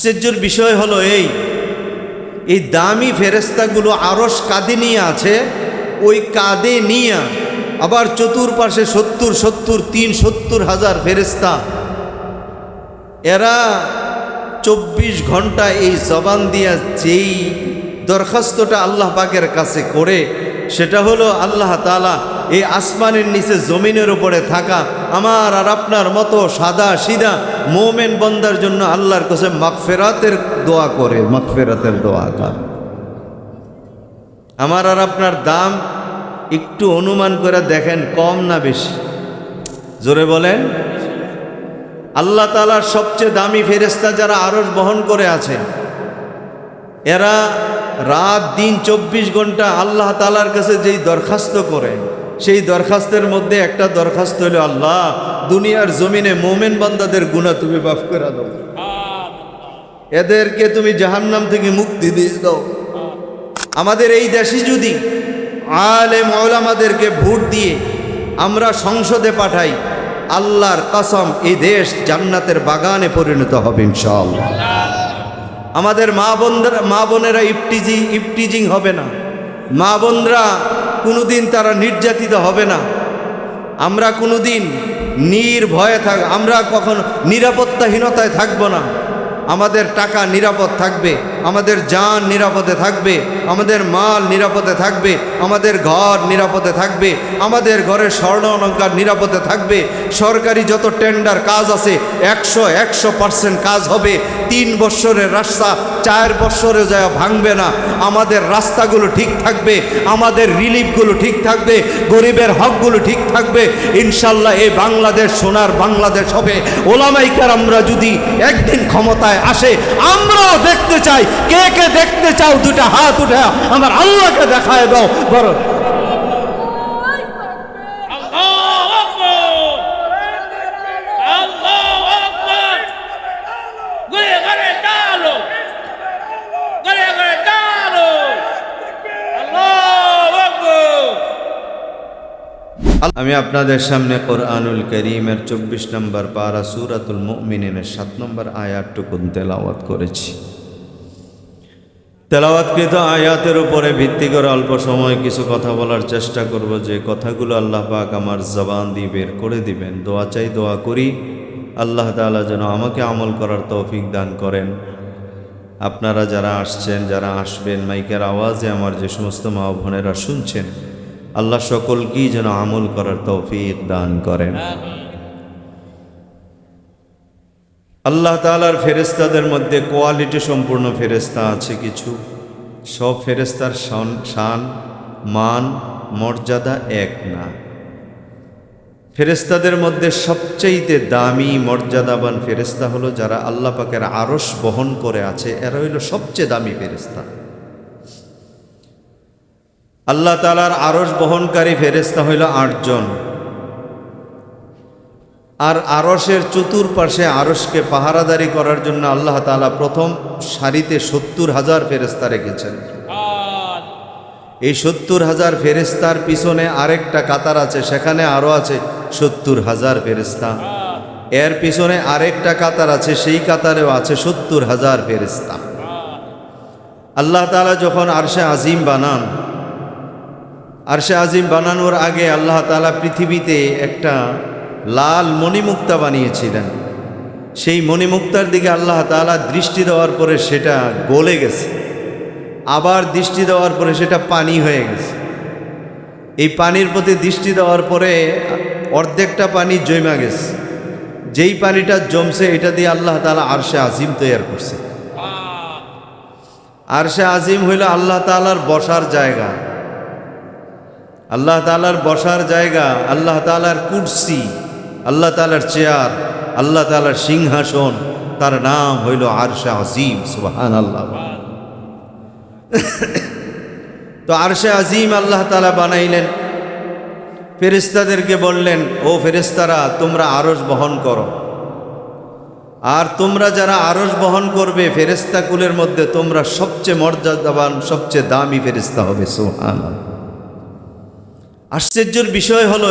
আশ্চর্যের বিষয় হলো এই দামি ফেরেশতাগুলো আরশ কাঁধে নিয়ে আছে, ওই কাঁধে নিয়ে আবার চতুর্পাশে 70,000 ফেরেশতা, এরা 24 ঘন্টা এই জবান দিয়া যেই দরখাস্তটা আল্লাহ পাকের কাছে করে, সেটা হলো আল্লাহ তাআলা এই আসমানের নিচে জমিনের উপরে থাকা আমার আর আপনার মতো সাদা সিধা মোমেন বান্দার জন্য আল্লাহর কাছে মাগফিরাতের দোয়া করে, মাগফিরাতের দোয়া করে। আমার আর আপনার দাম একটু অনুমান করে দেখেন, কম না বেশি? জোরে বলেন। আল্লাহ তাআলার সবচেয়ে দামি ফেরেশতা যারা আরশ বহন করে আছে, এরা রাত দিন 24 ঘন্টা আল্লাহ তাআলার কাছে যেই দরখাস্ত করে, সেই দরখাস্তের মধ্যে একটা দরখাস্ত হলো, আল্লাহ দুনিয়ার জমিনে মোমেন বান্দাদের গুনাহ তুমি মাফ করে দাও, এদেরকে তুমি জাহান্নাম থেকে মুক্তি দিয়ে দাও। আমাদের এই দেশে যদি আলেম ওলামাদেরকে ভোট দিয়ে আমরা সংসদে পাঠাই, আল্লাহর কসম এই দেশ জান্নাতের বাগানে পরিণত হবে ইনশাআল্লাহ। আমাদের মা বোনেরা ইফটিজিং হবে না, মা বোনরা কোনোদিন তারা নির্যাতিত হবে না, আমরা কোনোদিন নির্ভয়ে আমরা কখনো নিরাপত্তাহীনতায় থাকব না। আমাদের টাকা নিরাপদ থাকবে, আমাদের জান নিরাপদে থাকবে, আমাদের মাল নিরাপদে থাকবে, আমাদের ঘর নিরাপদে থাকবে, আমাদের ঘরের স্বর্ণ অলংকার নিরাপদে থাকবে। সরকারি যত টেন্ডার কাজ আছে 100% কাজ হবে। 3 বছরের রাস্তা 4 বছরে যায় ভাঙবে না। আমাদের রাস্তাগুলো ঠিক থাকবে, আমাদের রিলিফগুলো ঠিক থাকবে, গরিবের হকগুলো ঠিক থাকবে। ইনশাল্লাহ এই বাংলাদেশ সোনার বাংলাদেশ হবে। ওলামায়ে কেরামরা যদি একদিন ক্ষমতায় আসে, আমরাও দেখতে চাই। কে কে দেখতে চাও? দুটা হাত উঠে আমার আল্লাহকে দেখায় দাও। বড় আমি আপনাদের সামনে কোরআনুল কারীমের 24 নম্বর পারা সূরাতুল মুমিনিনের 7 নম্বর আয়াতটুকু তেলাওয়াত করেছি। তেলাওয়াতকৃত আয়াতের উপরে ভিত্তি করে অল্প সময় কিছু কথা বলার চেষ্টা করব, যে কথাগুলো আল্লাহ পাক আমার জবান দিয়ে বের করে দিবেন। দোয়া চাই, দোয়া করি আল্লাহ তাআলা যেন আমাকে আমল করার তৌফিক দান করেন। আপনারা যারা আসছেন, যারা আসবেন, মাইকের আওয়াজে আমার যে সমস্ত মা বোনেরা শুনছেন, আল্লাহ সকলকেই যেন আমল করার তৌফিক দান করেন। আল্লাহ তাআলার ফেরেশতাদের মধ্যে কোয়ালিটি সম্পূর্ণ ফেরেশতা আছে কিছু। সব ফেরেশতার শান, মান, মর্যাদা এক না। ফেরেশতাদের মধ্যে সবচেয়ে দামি মর্যাদাবান ফেরেশতা হলো যারা আল্লাহ পাকের আরশ বহন করে আছে, এরা হইল সবচেয়ে দামি ফেরেশতা। আল্লাহ তাআলার আরশ বহনকারী ফেরেশতা হইল 8 জন। আর আরশের চতুর্পাশে আরশকে পাহারাদারি করার জন্য আল্লাহ তাআলা প্রথম সারিতে 70,000 ফেরেশতা রেখেছেন। এই 70,000 ফেরেশতার পিছনে আরেকটা কাতার আছে, সেখানে আরো আছে 70,000 ফেরেশতা। এর পিছনে আরেকটা কাতার আছে, সেই কাতারেও আছে 70,000 ফেরেশতা। আল্লাহ তাআলা যখন আরশে আজিম বানান, আরশে আজিম বানানোর আগে আল্লাহ তাআলা পৃথিবীতে একটা লাল মণিমুক্তা বানিয়েছিলেন। সেই মণিমুক্তার দিকে আল্লাহ তাআলা দৃষ্টি দেওয়ার পরে সেটা গলে গেছে, আবার দৃষ্টি দেওয়ার পরে সেটা পানি হয়ে গেছে। এই পানির প্রতি দৃষ্টি দেওয়ার পরে অর্ধেকটা পানি জমা গেছে। যেই পানিটা জমছে এটা দিয়ে আল্লাহ তাআলা আরশে আজিম তৈরি করছে। আরশে আজিম হইল আল্লাহ তাআলার বসার জায়গা, আল্লাহ তাআলার বসার জায়গা, আল্লাহ তাআলার কুরসি, আল্লাহ তাআলার চেয়ার, আল্লাহ তাআলার সিংহাসন, তার নাম হইল আরশে আজিম। সুবহানাল্লাহ। তো আরশে আজিম আল্লাহ তাআলা বানাইলেন, ফেরেশতাদেরকে বললেন, ও ফেরেশতারা তোমরা আরশ বহন করো। আর তোমরা যারা আরশ বহন করবে ফেরেশতা কুলের মধ্যে তোমরা সবচেয়ে মর্যাদাবান, সবচেয়ে দামি ফেরেশতা হবে। সুবহানাল্লাহ। আশ্চর্যের বিষয় হলো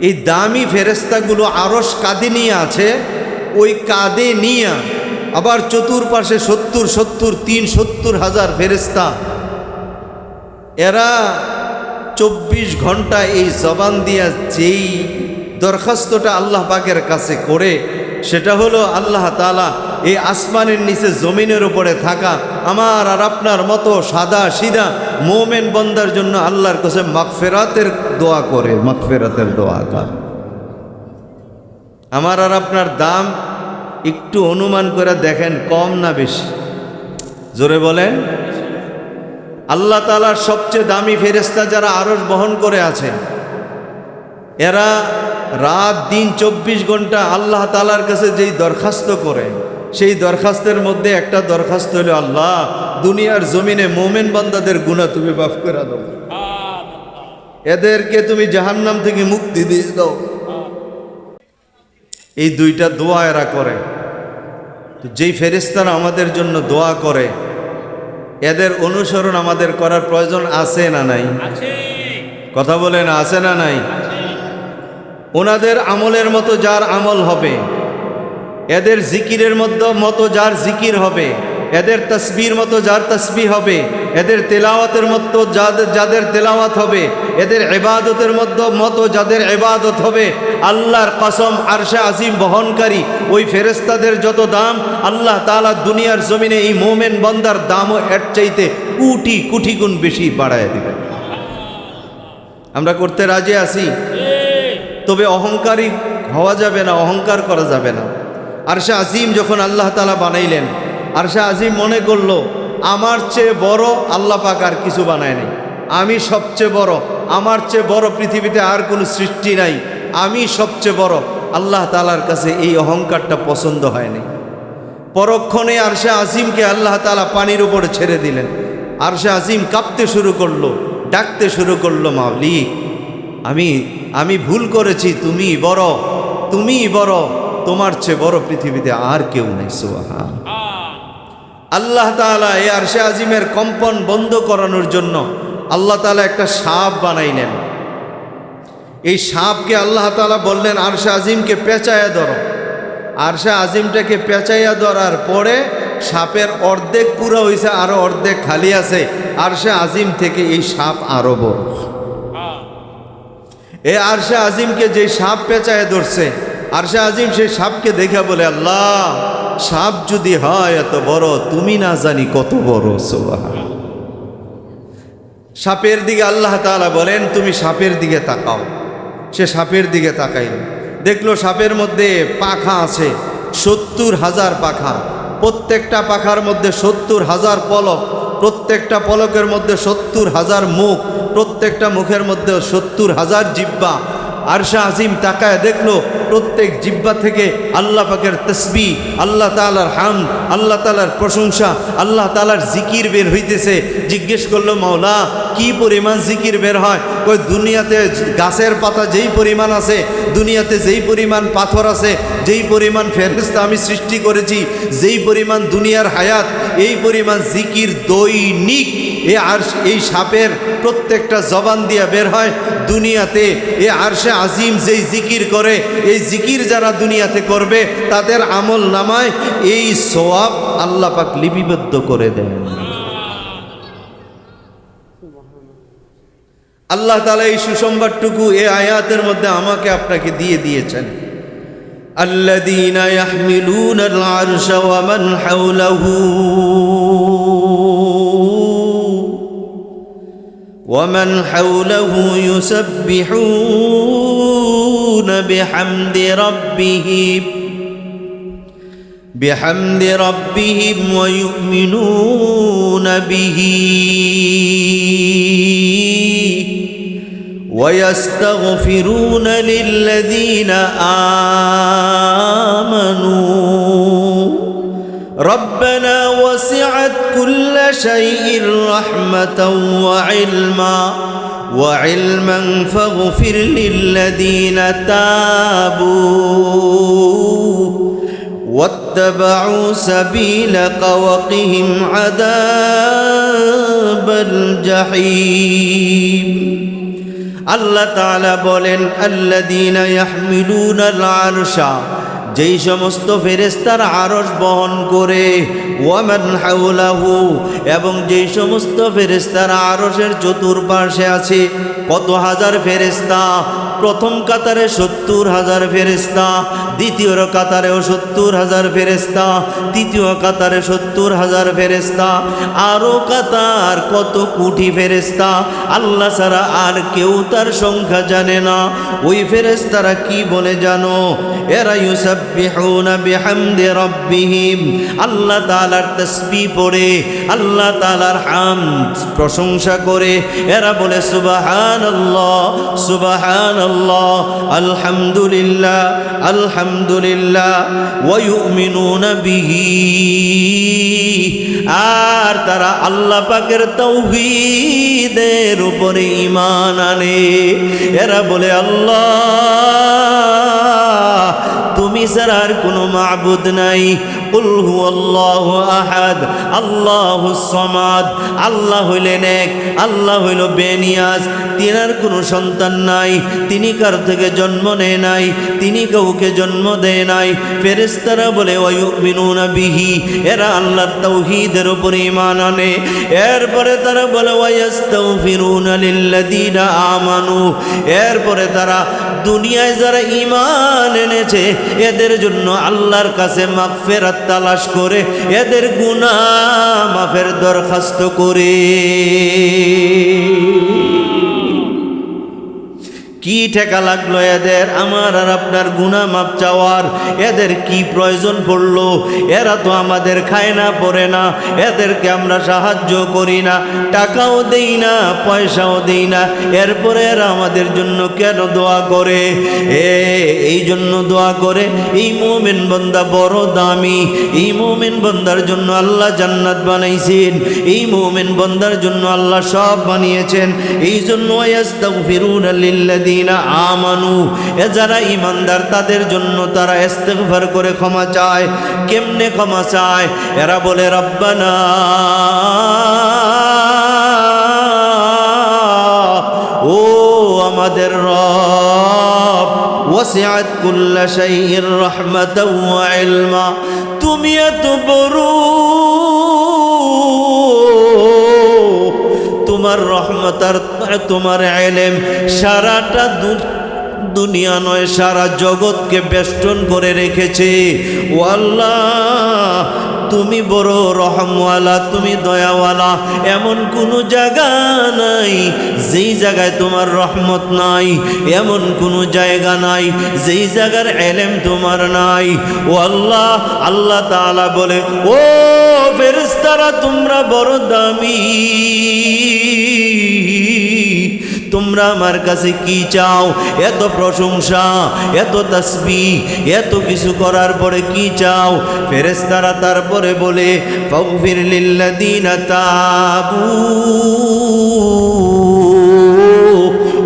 এই দামি ফেরেশতাগুলো আরশ কাঁধে নিয়ে আছে, ওই কাঁধে নিয়ে আবার চতুর্পাশে 70,000 ফেরেশতা। এরা 24 ঘন্টা এই জবান দিয়া যেই দরখাস্তটা আল্লাহ পাকের কাছে করে, সেটা হলো আল্লাহ তাআলা এই আসমানের নিচে জমিনের উপরে থাকা আমার আর আপনার মতো সাদা সিধা মোমেন বান্দার জন্য আল্লাহর কাছে মাগফিরাতের দোয়া করে, মাগফিরাতের দোয়া করে। আমার আর আপনার দাম একটু অনুমান করে দেখেন, কম না বেশি? জোরে বলেন। আল্লাহ তাআলার সবচেয়ে দামি ফেরেশতা যারা আরশ বহন করে আছে, এরা রাত দিন 24 ঘন্টা আল্লাহ তাআলার কাছে যেই দরখাস্ত করে, সেই দরখাস্তের মধ্যে একটা দরখাস্ত হলো, আল্লাহ দুনিয়ার জমিনে মোমেন বান্দাদের গুনাহ তুমি মাফ করে দাও, এদেরকে তুমি জাহান্নাম থেকে মুক্তি দিয়ে দাও। এই দুইটা দোয়া এরা করে। তো যেই ফেরেশতারা আমাদের জন্য দোয়া করে, এদের অনুসরণ আমাদের করার প্রয়োজন আছে না নাই? কথা বলেন, আছে না নাই? ওনাদের আমলের মতো যার আমল হবে, এদের জিকিরের মতো যার জিকির হবে, এদের তসবির মতো যার তসবিহ হবে, এদের তেলাওয়াতের মতো যাদের তেলাওয়াত হবে, এদের ইবাদতের মতো যাদের ইবাদত হবে, আল্লাহর কসম আরশে আজিম বহনকারী ওই ফেরেশতাদের যত দাম, আল্লাহ তাআলা দুনিয়ার জমিনে এই মোমেন বান্দার দামও এর চাইতে কোটি কোটি গুণ বেশি বাড়ায় দিবেন। আমরা করতে রাজি আছি, তবে অহংকারী হওয়া যাবে না, অহংকার করা যাবে না। আরশে আজিম যখন আল্লাহ তাআলা বানাইলেন, আরশে আজিম মনে করলো আমার চেয়ে বড় আল্লাহ পাক আর কিছু বানায় নাই, আমি সবচেয়ে বড়, আমার চেয়ে বড় পৃথিবীতে আর কোনো সৃষ্টি নাই, আমি সবচেয়ে বড়। আল্লাহ তাআলার কাছে এই অহংকারটা পছন্দ হয়নি। পরক্ষণে আরশে আজিমকে আল্লাহ তাআলা পানির উপরে ছেড়ে দিলেন। আরশে আজিম কাঁপতে শুরু করলো, ডাকতে শুরু করলো, মাওলিক আমি ভুল করেছি, তুমি বড়, তুমি বড়, তোমার চেয়ে বড় পৃথিবীতে আর কেউ নেই। সুবহান আল্লাহ তাআলা এই আরশে আজিমের কম্পন বন্ধ করানোর জন্য আল্লাহ তাআলা একটা সাপ বানাইলেন। এই সাপকে আল্লাহ তাআলা বললেন আরশে আজিমকে পেঁচাইয়া ধরো। আরশে আজিমটাকে পেঁচাইয়া ধরার পরে সাপের অর্ধেক পুরো হয়েছে, আরো অর্ধেক খালি আছে। আরশে আজিম থেকে এই সাপ আরো বড়। এই আরশে আজিমকে যে সাপ পেঁচাইয়া ধরছে, আরশে আজিম সেই সাপকে দেখে বলে, আল্লাহ সাপ যদি হয় এত বড়, তুমি না জানি কত বড়। সুবহান। সাপের দিকে আল্লাহ তাআলা বলেন, তুমি সাপের দিকে তাকাও। সে সাপের দিকে তাকাইল, দেখলো সাপের মধ্যে পাখা আছে 70,000 পাখা, প্রত্যেকটা পাখার মধ্যে 70,000 পলক, প্রত্যেকটা পলকের মধ্যে 70,000 মুখ, প্রত্যেকটা মুখের মধ্যে 70,000 জিহ্বা। আরশে আজিম তাকায় দেখলো প্রত্যেক জিহ্বা থেকে আল্লাহ পাকের তসবিহ, আল্লাহ তাআলার হামদ, আল্লাহ তাআলার প্রশংসা, আল্লাহ তাআলার জিকির বের হইতেছে। জিজ্ঞেস করলো, মাওলা কি পরিমাণ জিকির বের হয়? কই দুনিয়াতে গাছের পাতা যেই পরিমাণ আছে, দুনিয়াতে যেই পরিমাণ পাথর আছে, যেই পরিমাণ ফেরেশতা আমি সৃষ্টি করেছি, যেই পরিমাণ দুনিয়ার হায়াত, এই পরিমাণ জিকির দৈনিক এই সাপের প্রত্যেকটা জবান দিয়ে বের হয়। দুনিয়াতে এই আরশে আজিম যেই জিকির করে, এই জিকির যারা দুনিয়াতে করবে তাদের আমল নামায় এই সওয়াব আল্লাহ পাক লিপিবদ্ধ করে দেন। আল্লাহ তাআলা এই সুসংবাদটুকু এই আয়াতের মধ্যে আমাকে আপনাকে দিয়ে দিয়েছেন। আল্লাযীনা ইয়াহমিলুনাল আরশা ওয়া মান হাওলাহু ومن حوله يسبحون بحمد ربهم ويؤمنون به ويستغفرون للذين آمنوا ربنا وسعت كل شيء رحمة وعلما فاغفر للذين تابوا واتبعوا سبيلك وقهم عذاب الجحيم। আল্লাহ তাআলা বলেন, আল্লাযীনা ইয়াহমিলুনাল আরশা, যেই সমস্ত ফেরেশতারা আরশ বহন করে, ওয়ামান হাওলাহু, এবং যেই সমস্ত ফেরেশতারা আরশের চতুর্পাশে আছে। কত হাজার ফেরেশতা? প্রথম কাতারে 70,000 ফেরেশতা, দ্বিতীয় কাতারেও 70,000 ফেরেশতা, তৃতীয় কাতারে 70,000 ফেরেশতা, আরও কাতার কত কোটি ফেরেশতা। আল্লাহ ছাড়া আর কেউ তার সংখ্যা জানে না। ওই ফেরেশতারা কি বলে জানো? এরা ইউসাব্বিহুনা বিহামদি রাব্বিহিম, আল্লাহ তাআলার তাসবিহ পড়ে, আল্লাহ তাআলার হামদ প্রশংসা করে। এরা বলে সুবহানাল্লাহ সুবহানাল্লাহ, আলহামদুলিল্লাহ আলহামদুলিল্লাহ, ওয়া ইউমিনুনা বিহি, আর তারা আল্লাহ পাকের তাওহীদের উপরে ঈমান আনে। এরা বলে আল্লাহ তুমি ছাড়া আর কোনো মাবুদ নাই। কুল হুয়াল্লাহু আহাদ আল্লাহুস সামাদ, আল্লাহ হইলেন এক, আল্লাহ হইল বেনিয়াজ, তিনার কোনো সন্তান নাই, তিনি কার থেকে জন্ম নেয় নাই, তিনি কাউকে জন্ম দেয় নাই। ফেরেশতারা বলে ওয়া ইউমিনুনা বিহি, এরা আল্লাহর তাওহীদের উপরে ঈমান আনে। এরপরে তারা বলে ওয়া ইস্তাগফিরুনা লিল্লাযীনা আমানু, এরপরে তারা দুনিয়ায় যারা ঈমান এনেছে এদের জন্য আল্লাহর কাছে মাগফিরাত তালাশ করে, এদের গুনাহ মাফের দরখাস্ত করে। কি ঠেকা লাগলো এদের আমার আর আপনার গুনাহ মাপ চাওয়ার? এদের কি প্রয়োজন পড়লো? এরা তো আমাদের খায় না পরে না, এদেরকে আমরা সাহায্য করি না, টাকাও দেই না, পয়সাও দেই না, এরপরে এরা আমাদের জন্য কেন দোয়া করে? এই জন্য দোয়া করে, এই মুমিন বান্দা বড় দামি, এই মুমিন বান্দার জন্য আল্লাহ জান্নাত বানাইছেন, এই মুমিন বান্দার জন্য আল্লাহ সব বানিয়েছেন। এই জন্য ইয়াস্তাগফিরুনা লিল্লাযী আমানু, যারা ঈমানদার তাদের জন্য তারা ইস্তিগফার করে ক্ষমা চায়। কেমনে ক্ষমা চায়? এরা বলে রব্বানা ও আমাদের রব, ওয়াসিআত কুল্লা শাইইন রাহমাতাও ওয়া ইলমা, তুমি এত বড়, তোমার রহমত আর তোমার ইলম সারাটা দুনিয়া নয় সারা জগৎকে বেষ্টন করে রেখেছে। ও আল্লাহ তুমি বড় রহমওয়ালা, তুমি দয়াওয়ালা, এমন কোনো জায়গা নাই যেই জায়গায় তোমার রহমত নাই, এমন কোনো জায়গা নাই যেই জায়গার ইলম তোমার নাই। ও আল্লাহ, আল্লাহ তাআলা বলে ও ফেরেশতারা তোমরা বড় দামি, তোমরা আমার কাছে কি চাও? এত প্রশংসা, এত তাসবিহ, এত কিছু করার পরে কি চাও? ফেরেশতারা তারপরে বলে ফাগফির লিল্লাযীনা তাবু,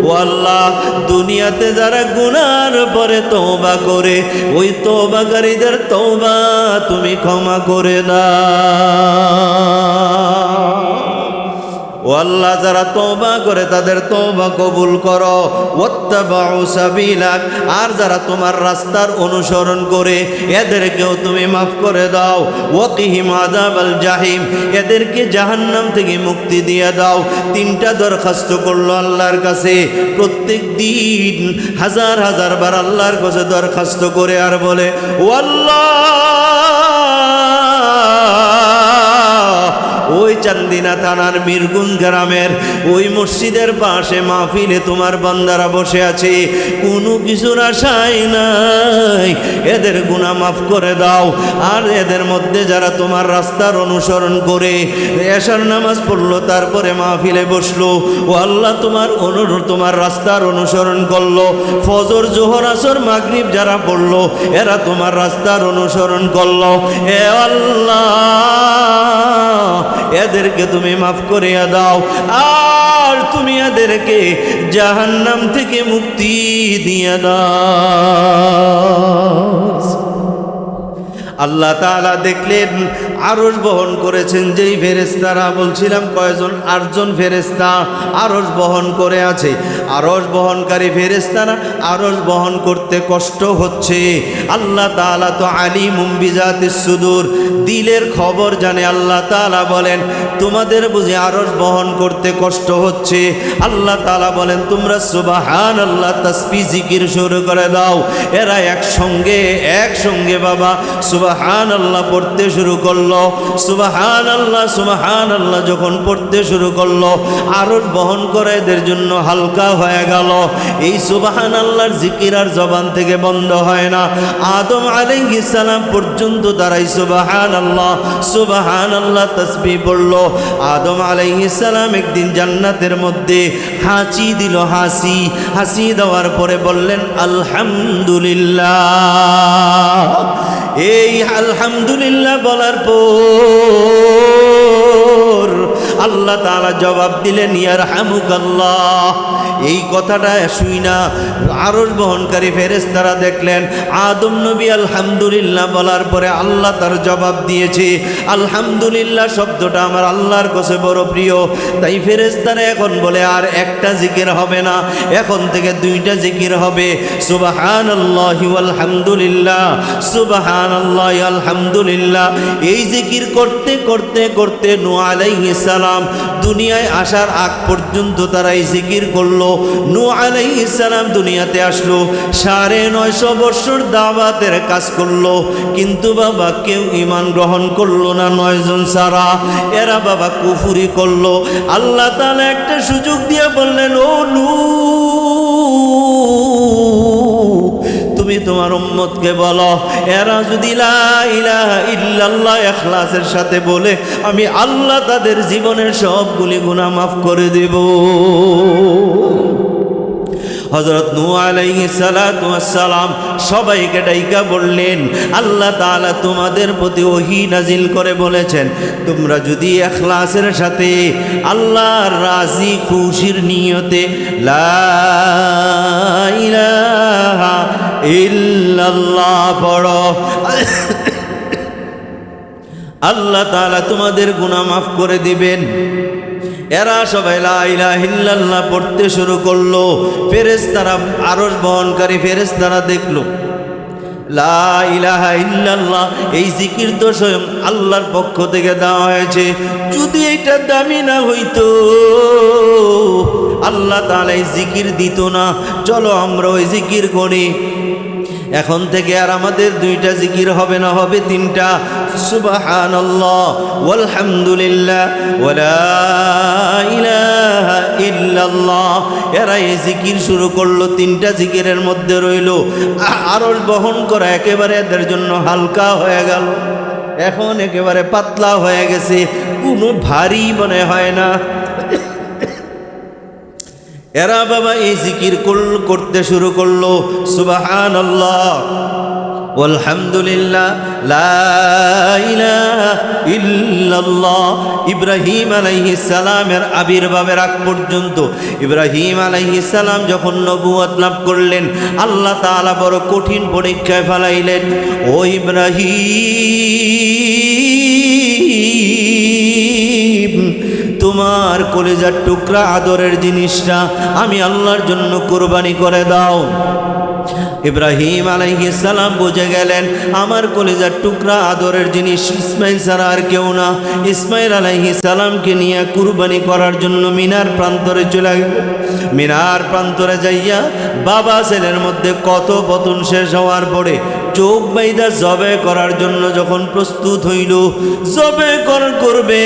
ও আল্লাহ দুনিয়াতে যারা গুনার পরে তওবা করে ওই তওবাকারীদের তওবা তুমি ক্ষমা করে দাও। ও আল্লাহ যারা তওবা করে তাদের তওবা কবুল করো। ওয়াত্তাবাউ সাবিলাক, আর যারা তোমার রাস্তার অনুসরণ করে এদেরকেও তুমি মাফ করে দাও। ওয়াকিহিম আযাবাল জাহিম, এদেরকে জাহান্নাম থেকে মুক্তি দিয়ে দাও। তিনটা দরখাস্ত করলো আল্লাহর কাছে। প্রত্যেক দিন হাজার হাজার বার আল্লাহর কাছে দরখাস্ত করে আর বলে ও আল্লাহ ওই চান্দিনা থানার মিরগুন গ্রামের ওই মসজিদের পাশে মাহফিলে তোমার বান্দারা বসে আছে, কোনো কিছুর আশাই নাই, এদের গুনাহ মাফ করে দাও। আর এদের মধ্যে যারা তোমার রাস্তার অনুসরণ করে এশার নামাজ পড়লো তারপরে মাহফিলে বসলো, ও আল্লাহ তোমার রাস্তার অনুসরণ করলো, ফজর জোহর আসর মাগরিব যারা পড়লো এরা তোমার রাস্তার অনুসরণ করলো, এ আল্লাহ এদেরকে তুমি মাফ করিয়া দাও, আর তুমি এদেরকে জাহান্নাম থেকে মুক্তি দিয়ে দাও। আল্লাহ তাআলা দেখলেন আরশ বহন করেছেন যেই ফেরেশতারা, বলছিলাম কয়জন, 8 জন ফেরেশতা আরশ বহন করে আছে। আরশ বহনকারী ফেরেশতারা আরশ বহন করতে কষ্ট হচ্ছে। আল্লাহ তাআলা তো আলিমুম বিজাতিস সুদূর, দিলের খবর জানে। আল্লাহ তাআলা বলেন তোমাদের বুঝি আরশ বহন করতে কষ্ট হচ্ছে? আল্লাহ তাআলা বলেন তোমরা সুবহানাল্লাহ তাসবিহ জিকির শুরু করে দাও। এরা একসঙ্গে বাবা সুবহানাল্লাহ পড়তে শুরু করলো। সুবহানাল্লাহ যখন পড়তে শুরু করলো, আরশ বহন করে এদের জন্য হালকা হয়ে গেল। এই সুবহানাল্লাহর জিকির আর জবান থেকে বন্ধ হয় না। আদম আলাইহিস সালাম পর্যন্ত তারাই সুবহানাল্লাহ তাসবিহ পড়লো। আদম আলাইহিস সালাম একদিন জান্নাতের মধ্যে হাঁচি দিল, হাসি দেওয়ার পরে বললেন আলহামদুলিল্লাহ। এই আলহামদুলিল্লাহ বলার পর আল্লাহ তাআলা জবাব দিলেন ইয়ারহামুকাল্লাহ। এই কথাটা শুই না আরশ বহনকারী ফেরেশতারা দেখলেন আদম নবী আলহামদুলিল্লাহ বলার পরে আল্লাহ তার জবাব দিয়েছে। আলহামদুলিল্লাহ শব্দটা আমার আল্লাহর কাছে বড় প্রিয়, তাই ফেরেশতারা এখন বলে আর একটা জিকির হবে না, এখন থেকে 2টা জিকির হবে। সুবহানাল্লাহি ওয়ালহামদুলিল্লাহ, সুবহানাল্লাহি আলহামদুলিল্লাহ। এই জিকির করতে করতে করতে নূহ আলাইহিস সালাম দুনিয়ায় আসার আগ পর্যন্ত তারা এই জিকির করলো। নূহ আলাইহিস সালাম দুনিয়াতে আসলো, 950 বছর দাওয়াতের কাজ করলো, কিন্তু বাবা কেউ ঈমান গ্রহণ করলো না, 9 জন ছাড়া। এরা বাবা কুফরি করলো। আল্লাহ তাআলা একটা সুযোগ দিয়ে বললেন ও নূহ তুমি তোমার উম্মতকে বলো, এরা যদি লা ইলাহা ইল্লাল্লাহ ইখলাসের সাথে বলে আমি আল্লাহ তাদের জীবনের সবগুলি গুনাহ মাফ করে দেব। হযরত নূহ আলাইহিস সালাতু ওয়াস সালাম সবাইকে ডাইকা বললেন আল্লাহ তাআলা তোমাদের প্রতি ওহী নাজিল করে বলেছেন তোমরা যদি ইখলাসের সাথে আল্লাহর রাজি খুশির নিয়তে লা ইলাহা ইল্লাল্লাহ পড়ো, আল্লাহ তাআলা তোমাদের গুনাহ মাফ করে দিবেন। এরা সবাই লা ইলাহা ইল্লাল্লাহ পড়তে শুরু করলো। ফেরেশতারা আরশ বহনকারী ফেরেশতারা দেখলো লা ইলাহা ইল্লাল্লাহ এই জিকির তো স্বয়ং আল্লাহর পক্ষ থেকে দেওয়া হয়েছে, যদি এটা দামি না হইতো আল্লাহ তাআলা এই জিকির দিত না। চলো আমরা ওই জিকির করি। এখন থেকে আর আমাদের 2টা জিকির হবে না, হবে 3টা। সুবহানাল্লাহ ওয়ালহামদুলিল্লাহ ওয়ালা ইলাহা ইল্লাল্লাহ। এরা এই জিকির শুরু করলো, 3টা জিকিরের মধ্যে রইল। আরশ বহন করা একেবারে এদের জন্য হালকা হয়ে গেল, এখন একেবারে পাতলা হয়ে গেছে, কোনো ভারী মনে হয় না। এরা বাবা এই জিকির করতে শুরু করলো সুবহানাল্লাহ আলহামদুলিল্লাহ লা ইলাহা ইল্লাল্লাহ। ইব্রাহিম আলাইহিস সালামের আবির্ভাবের আগ পর্যন্ত, ইব্রাহিম আলাইহিস সালাম যখন নবুয়ত লাভ করলেন আল্লাহ তাআলা বড় কঠিন পরীক্ষায় ফেলাইলেন। ও ইব্রাহিম তোমার কলিজার টুকরা আদরের জিনিসটা আমি আল্লাহর জন্য কুরবানি করে দাও। ইব্রাহিম আলাইহিস সালাম বুঝে গেলেন আমার কলিজার টুকরা আদরের জিনিস ইসমাইল ছাড়া আর কেউ না। ইসমাইল আলাইহিস সালামকে নিয়ে কুরবানি করার জন্য মিনার প্রান্তরে চলে গেল। মিনার প্রান্তরে যাইয়া বাবা ছেলের মধ্যে কথোপকথন শেষ হওয়ার পরে চোখ বাইদা জবে করার জন্য যখন প্রস্তুত হইল, জবে করবে,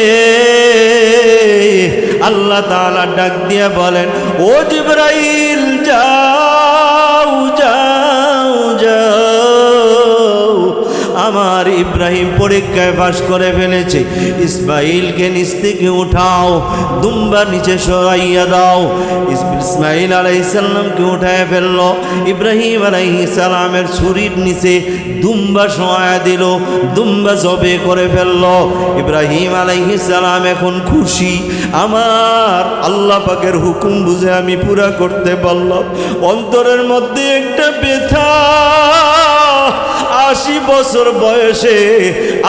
আল্লাহ তাআলা ডাক দিয়া বলেন ও জিবরাইল যাও যাও যাও, আমার ইব্রাহিম পরীক্ষায় পাস করে ফেলেছে, ইসমাইলকে নিচ থেকে উঠাও, দুম্বা নিচে সরাইয়া দাও। ইসমাইল আলাইহিস সালামকে উঠায় ফেলল। ইব্রাহিম আলাইহিস সালামের ছুরির নিচে দুম্বা শোয়া দিল, দুম্বা জবে করে ফেলল। ইব্রাহিম আলাইহিস সালাম এখন খুশি, আমার আল্লাহ পাকের হুকুম বুঝে আমি পুরা করতে পারলাম। অন্তরের মধ্যে একটা ব্যথা 80 বছর বয়সে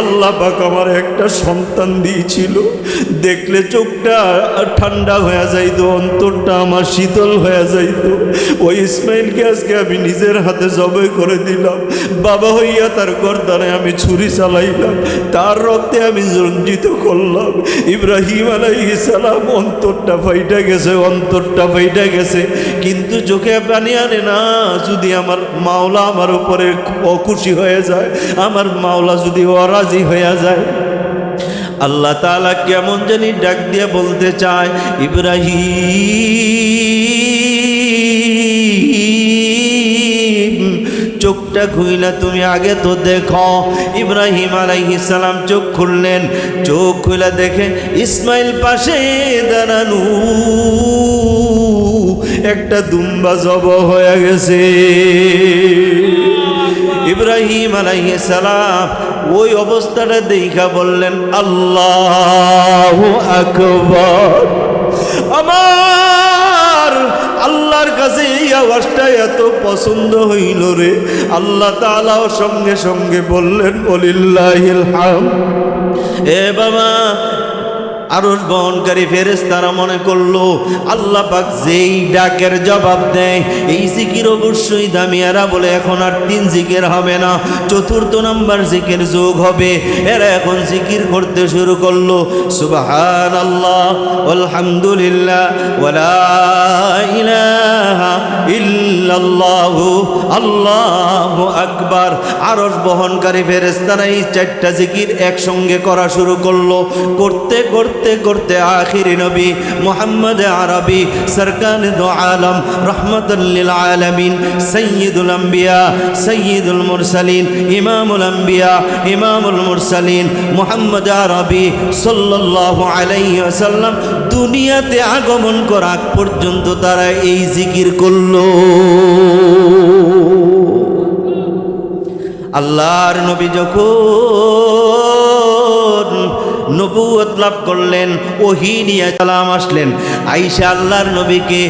আল্লাহ পাক আমার একটা সন্তান দিয়েছিল। দেখলে চোখটা ঠান্ডা হয়ে যাইতো, অন্তরটা আমার শীতল হয়ে যাইতো। ওই ইসমাইলকে আজকে আমি নিজের হাতে জবাই করে দিলাম। বাবা হইয়া তার গর্দানে আমি ছুরি চালাইলাম, তার রক্তে আমি রঞ্জিত করলাম। ইব্রাহিম আলাইহিস সালাম অন্তরটা ফাইটা গেছে, অন্তরটা ফাইটা গেছে, কিন্তু চোখে পানি আনে না। যদি আমার মাওলা আমার উপরে অখুশি হয়ে যায়, আমার মাওলা যদি অরাজি হয়ে যায়, আল্লাহ তাআলা কেমন জানি ডাক দিয়ে বলতে চায়, ইব্রাহিম চোখটা খুইলা তুমি আগে তো দেখো। ইব্রাহিম আলাইহিস সালাম চোখ খুললেন, চোখ খুইলা দেখে ইসমাইল পাশে দাঁড়ানো, একটা দুম্বা জবাই হয়ে গেছে। ইব্রাহিম আলাইহিস সালাম ওই অবস্থাটা দেখা বললেন, আল্লাহু আকবার। আমার আল্লাহর কাছে এই আওয়াজটা এত পছন্দ হইল রে, আল্লাহ তাআলা সঙ্গে সঙ্গে বললেন, ওয়ালিল্লাহিল হামদ। এ বাবা, আরশ বহনকারী ফেরেশতারা মনে করলো আল্লাহ পাক যেই ডাকের জবাব দেয়, এই জিকির অবশ্যই দামিয়ারা বলে এখন আর 3 জিকির হবে না, 4th নাম্বার জিকির যোগ হবে। এরা এখন জিকির করতে শুরু করলো, সুবহানাল্লাহ আলহামদুলিল্লাহ ওয়ালা ইলাহা ইল্লাল্লাহু আল্লাহু আকবার। আরশ বহনকারী ফেরেশতারা এই 4টা জিকির একসঙ্গে করা শুরু করলো। করতে করতে করতে আখিরি নবী মুহাম্মদ আরবি সরকার দো আলম রহমাতুল লিল আলামিন সাইয়্যিদুল আম্বিয়া সাইয়্যিদুল মুরসালিন ইমামুল আম্বিয়া ইমামুল মুরসালিন মুহাম্মদ আরবি সাল্লাল্লাহু আলাইহি ওয়াসাল্লাম দুনিয়াতে আগমন করার আগ পর্যন্ত তারা এই জিকির করলো। আল্লাহর নবী যখন নবুয়ত লাভ করলেন, ওহী নিয়ে সালাম আসলেন, আয়েশা আল্লাহর নবীকে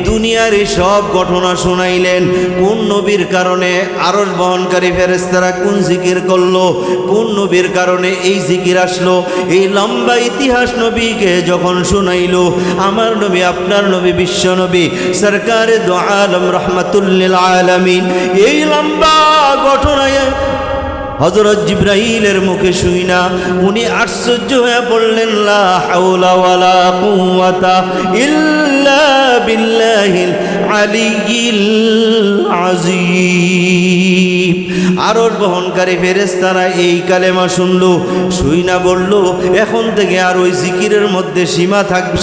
দুনিয়ার এই সব ঘটনা শোনাইলেন। কোন নবীর কারণে আরশ বহনকারী ফেরেশতারা কোন জিকির করলো, কোন নবীর কারণে এই জিকির আসলো, এই লম্বা ইতিহাস নবীকে যখন শোনাইল, আমার নবী আপনার নবী বিশ্ব নবী সরকারে দো আলম রহমাতুল লিল আলামিন এই লম্বা ঘটনায় হযরত জিবরাইলের মুখে শুইনা উনি আশ্চর্য হয়ে পড়লেন, লা হাওলা ওয়ালা কুওয়াতা ইল্লা বিল্লাহিল আলিয়্যিল আযীম। আরশ বহনকারী ফেরেশতারা এই কালেমা শুনলো, শুইনা বলল, এখন থেকে আর ওই জিকিরের মধ্যে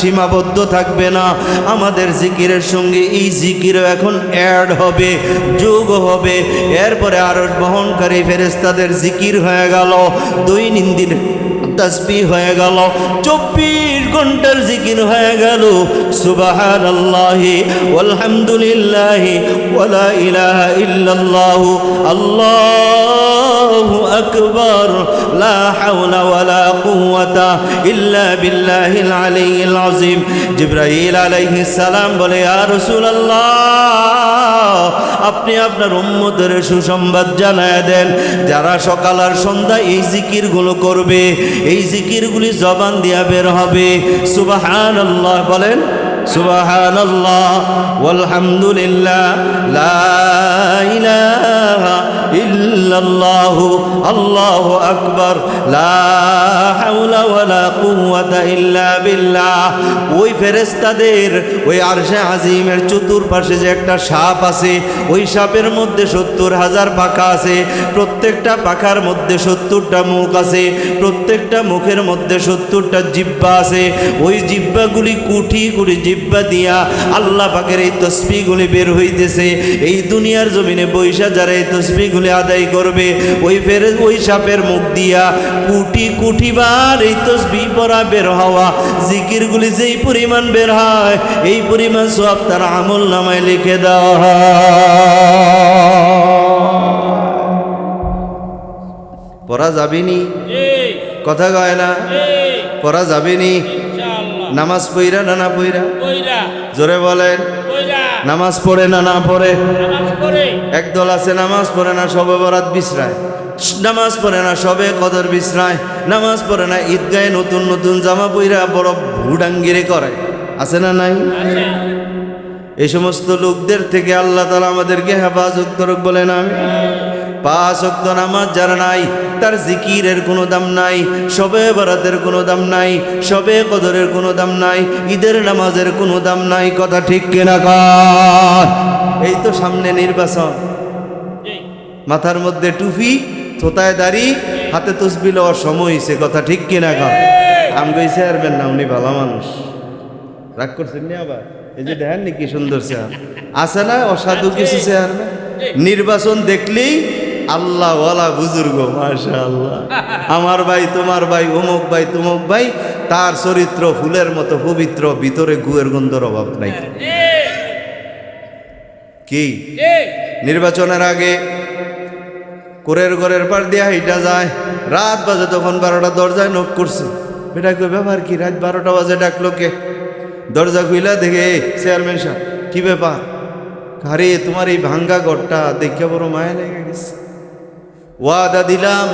সীমাবদ্ধ থাকবে না, আমাদের জিকিরের সঙ্গে এই জিকিরও এখন অ্যাড হবে, যোগ হবে। এরপরে আরশ বহনকারী ফেরেশতাদের জিকির হয়ে গেল, দৈনন্দিন তাসবিহ হয়ে গেল, 24 ঘন্টার জিকির হয়ে গেল, সুবহানাল্লাহি ওয়ালহামদুলিল্লাহি ওয়ালা ইলাহা ইল্লাল্লাহু আল্লাহু আকবার লা হাওলা ওয়ালা কুওয়াতা ইল্লা বিল্লাহিল আলিয়্যিল আযীম। জিবরাইল আলাইহিস সালাম বলে, ইয়া রাসূলুল্লাহ, আপনি আপনার উম্মতের সুসংবাদ জানায় দেন, যারা সকাল আর সন্ধ্যা এই জিকিরগুলো করবে, এই জিকিরগুলি জবান দিয়া বের হবে। সুবহানাল্লাহ বলেন, সুবহানাল্লাহ ওয়ালহামদুলিল্লাহ লা ইলাহা ইল্লাল্লাহু আল্লাহু আকবার লা হাওলা ওয়ালা কুওয়াতা ইল্লা বিল্লাহ। ওই ফেরেশতাদের ওই আরশে আজিমের চতুর্পাশে যে একটা সাপ আছে, ওই সাপের মধ্যে 70,000 পাখা আছে, প্রত্যেকটা পাখার মধ্যে 70টা মুখ আছে, প্রত্যেকটা মুখের মধ্যে 70টা জিহ্বা আছে। ওই জিহ্বাগুলি কুটি কুটি জিহ্বা দিয়া আল্লাহ পাকের এই তসবিহগুলি বের হইতেছে। এই দুনিয়ার জমিনে বৈশা যারা এই তসবিহগুলি আদায় করবে, ওই সাপের মুখ দিয়া কোটি কোটি বার এই তসবিহ পড়া বের হওয়া জিকিরগুলি যেই পরিমাণ বের হয়, এই পরিমাণ সওয়াব তার আমল নামায় লিখে দেওয়া হয়। পড়া যাবেনি, কথা কয় না, পড়া যাবেনি। নামাজ পড়া না না পড়া, জোরে বলেন, নামাজ পড়ে না না পড়ে। একদল আছে নামাজ পড়ে না, শবে বরাত বিশ্রায়, নামাজ পড়ে না সবে কদর বিশ্রায়, নামাজ পড়ে না ঈদগাহে নতুন নতুন জামা পইরা বড় ভুডাঙ্গিরি করে, আছে না নাই? এই সমস্ত লোকদের থেকে আল্লাহ তাআলা আমাদেরকে হেফাজত করুক, বলেন আমি। 5 ওয়াক্ত নামাজ যারা নাই, তার জিকিরের কোনো দাম নাই, শবে বরাতের কোনো দাম নাই, শবে কদরের কোনো দাম নাই, ঈদের নামাজের কোনো দাম নাই। কথা ঠিক কিনা কর? এই তো সামনে নির্বাচন, মাথার মধ্যে টুপি, থোতায় দাড়ি, হাতে তসবিহ লওয়ার সময় হয়েছে। কথা ঠিক কিনা কর? আমি কইছে আরবেন না, উনি ভালো মানুষ, রাগ করছেন নি আবার? এই যে দেখেন নি কি সুন্দর চেয়ার আছে না, অসাধু কিছু চেয়ার না। নির্বাচন দেখলেই আল্লাহ ওয়ালা বুজুর্গ, মাশাআল্লাহ, আমার ভাই তোমার ভাই, অমুক ভাই তমুক ভাই, তার চরিত্র ফুলের মতো পবিত্র, ভিতরে গুয়ের গন্ধর অভাব নাই। কি নির্বাচনের আগে কোরের ঘরের পার দিয়া হেঁটা যায়, রাত বাজে তখন 12টা, দরজায় নক করছে। বেটা কই ব্যাপার কি, রাত 12টা বাজে ডাকলো কে? দরজা খুইলা দেখে চেয়ারম্যান সাহেব। কি ব্যাপার? আরে তোমার এই ভাঙ্গা ঘরটা দেখে বড় মায়া লেগে গেছে। ওয়াদা দিলাম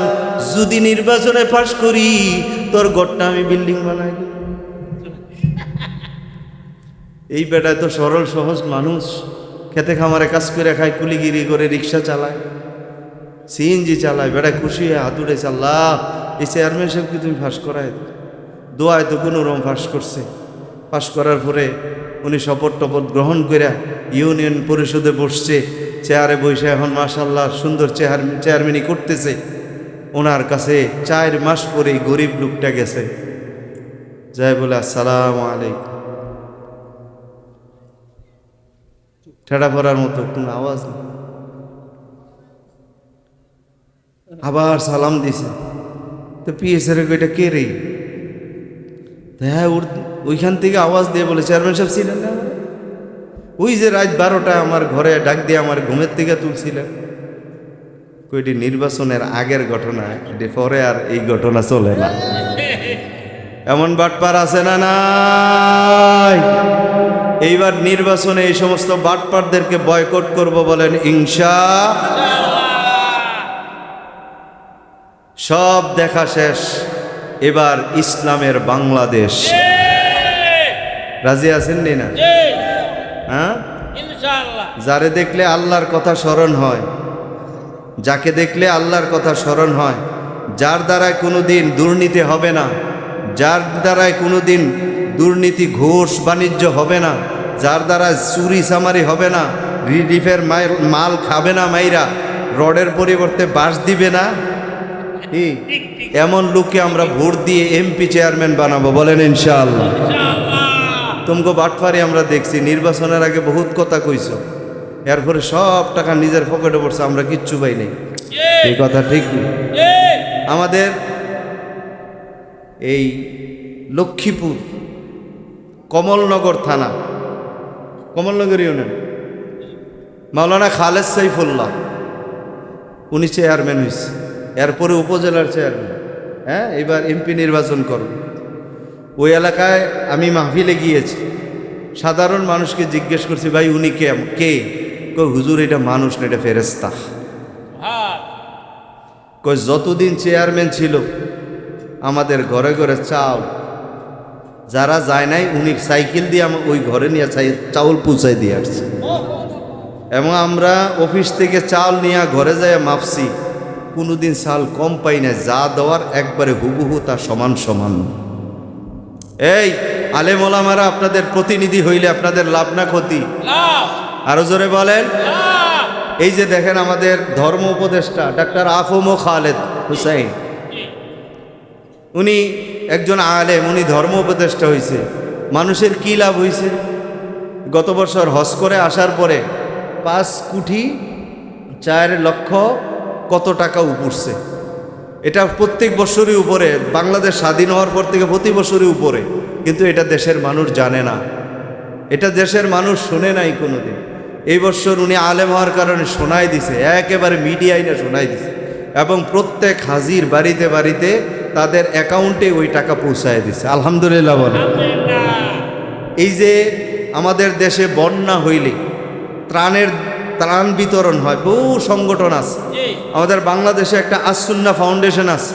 যদি নির্বাচনে পাশ করি তোর ঘরটা আমি বিল্ডিং বানাই দেব। এই বেটায় তো সরল সহজ মানুষ, খেতে খামারে কাজ করে খায়, কুলিগিরি করে রিক্সা চালায়, সিএনজি চালায়। বেটা খুশি হয়ে হাত উঠেছে, আল্লাহ এই চেয়ারম্যান সাহেবকে তুমি ফাঁস করায়। দোয়ায় তো কোনো রকম ফাঁস করছে। পাশ করার পরে উনি শপথ টপথ গ্রহণ করে ইউনিয়ন পরিষদে বসছে, চেয়ারে বসে এখন মাশাআল্লাহ সুন্দর চেয়ারম্যানই করতেছে। ওনার কাছে 4 মাস পরেই গরিব লোকটা গেছে, যাই বলে আসসালামু আলাইকুম। ঠেড়া পড়ার মতো কোনো আওয়াজ নেই, আবার সালাম দিছে। তো পিএসের এটা কে রে? হ্যাঁ, ওইখান থেকে আওয়াজ দিয়ে বলে, চেয়ারম্যান সাহেব ছিলেন না? ওই যে রাত 12টায় আমার ঘরে ডাক দিয়ে আমার ঘুমের থেকে তুলছিলেন। কইটি নির্বাচনের আগের ঘটনা, এটি পরে আর এই ঘটনা চলে না। এমন বাটপার আছে না নাই? এইবার নির্বাচনে এই সমস্ত বাটপারদেরকে বয়কট করব, বলেন ইনশাআল্লাহ। সব দেখা শেষ, এবার ইসলামের বাংলাদেশ। রাজি আছেন না? হ্যাঁ, যারে দেখলে আল্লাহর কথা স্মরণ হয়, যাকে দেখলে আল্লাহর কথা স্মরণ হয়, যার দ্বারায় কোনোদিন দুর্নীতি হবে না, যার দ্বারায় কোনোদিন দুর্নীতি ঘুষ বাণিজ্য হবে না, যার দ্বারা চুরি চামারি হবে না, রিলিফের মাল খাবে না মাইরা, রডের পরিবর্তে বাঁশ দিবে না, এমন লোককে আমরা ভোট দিয়ে এমপি চেয়ারম্যান বানাবো, বলেন ইনশাআল্লাহ। তুমগো বাটফারি আমরা দেখছি, নির্বাচনের আগে বহুত কথা কইছো, এরপরে সব টাকা নিজের পকেটে পড়ছে, আমরা কিচ্ছু পাই নাই। এই কথা ঠিক। আমাদের এই লক্ষ্মীপুর কমলনগর থানা, কমলনগর ইউনিয়ন, মাওলানা খালেদ সাইফুল্লাহ উনি চেয়ারম্যান হয়েছে, এরপরে উপজেলার চেয়ারম্যান। হ্যাঁ, এবার এমপি নির্বাচন করব। ওই এলাকায় আমি মাহফিলে গিয়েছি, সাধারণ মানুষকে জিজ্ঞেস করছি, ভাই উনি কে? কই হুজুর এটা মানুষ না, এটা ফেরেশতা। কই যতদিন চেয়ারম্যান ছিল আমাদের ঘরে ঘরে চাউল, যারা যায় নাই উনি সাইকেল দিয়ে ওই ঘরে নিয়ে চাউল পৌঁছাই দিয়ে আসছে। এবং আমরা অফিস থেকে চাল নিয়ে ঘরে যায় মাপছি, কোনোদিন চাল কম পাই না, যা দেওয়ার একবারে হুবহু তা সমান সমান। এই আলেম ওলামারা আপনাদের প্রতিনিধি হইলে আপনাদের লাভ না ক্ষতি? আরো জোরে বলেন। এই যে দেখেন আমাদের ধর্ম উপদেষ্টা ডাক্তার আফম খালেদ হুসাইন, উনি একজন আলেম, উনি ধর্ম উপদেষ্টা হয়েছে। মানুষের কি লাভ হয়েছে? গত বছর হজ করে আসার পরে 5,04,00,000 কত টাকা উপরছে। এটা প্রত্যেক বছরই উপরে, বাংলাদেশ স্বাধীন হওয়ার পর থেকে প্রতি বছরই উপরে, কিন্তু এটা দেশের মানুষ জানে না, এটা দেশের মানুষ শোনে নাই কোনোদিন। এই বছর উনি আলেম হওয়ার কারণে শোনাই দিছে, একেবারে মিডিয়ায় না শোনাই দিছে, এবং প্রত্যেক হাজির বাড়িতে বাড়িতে তাদের অ্যাকাউন্টে ওই টাকা পৌঁছায় দিছে। আলহামদুলিল্লাহ বলে। এই যে আমাদের দেশে বন্যা হইলে ত্রাণের ত্রাণ বিতরণ হয়, বহু সংগঠন আছে। আমাদের বাংলাদেশে একটা আসুন্না ফাউন্ডেশন আছে,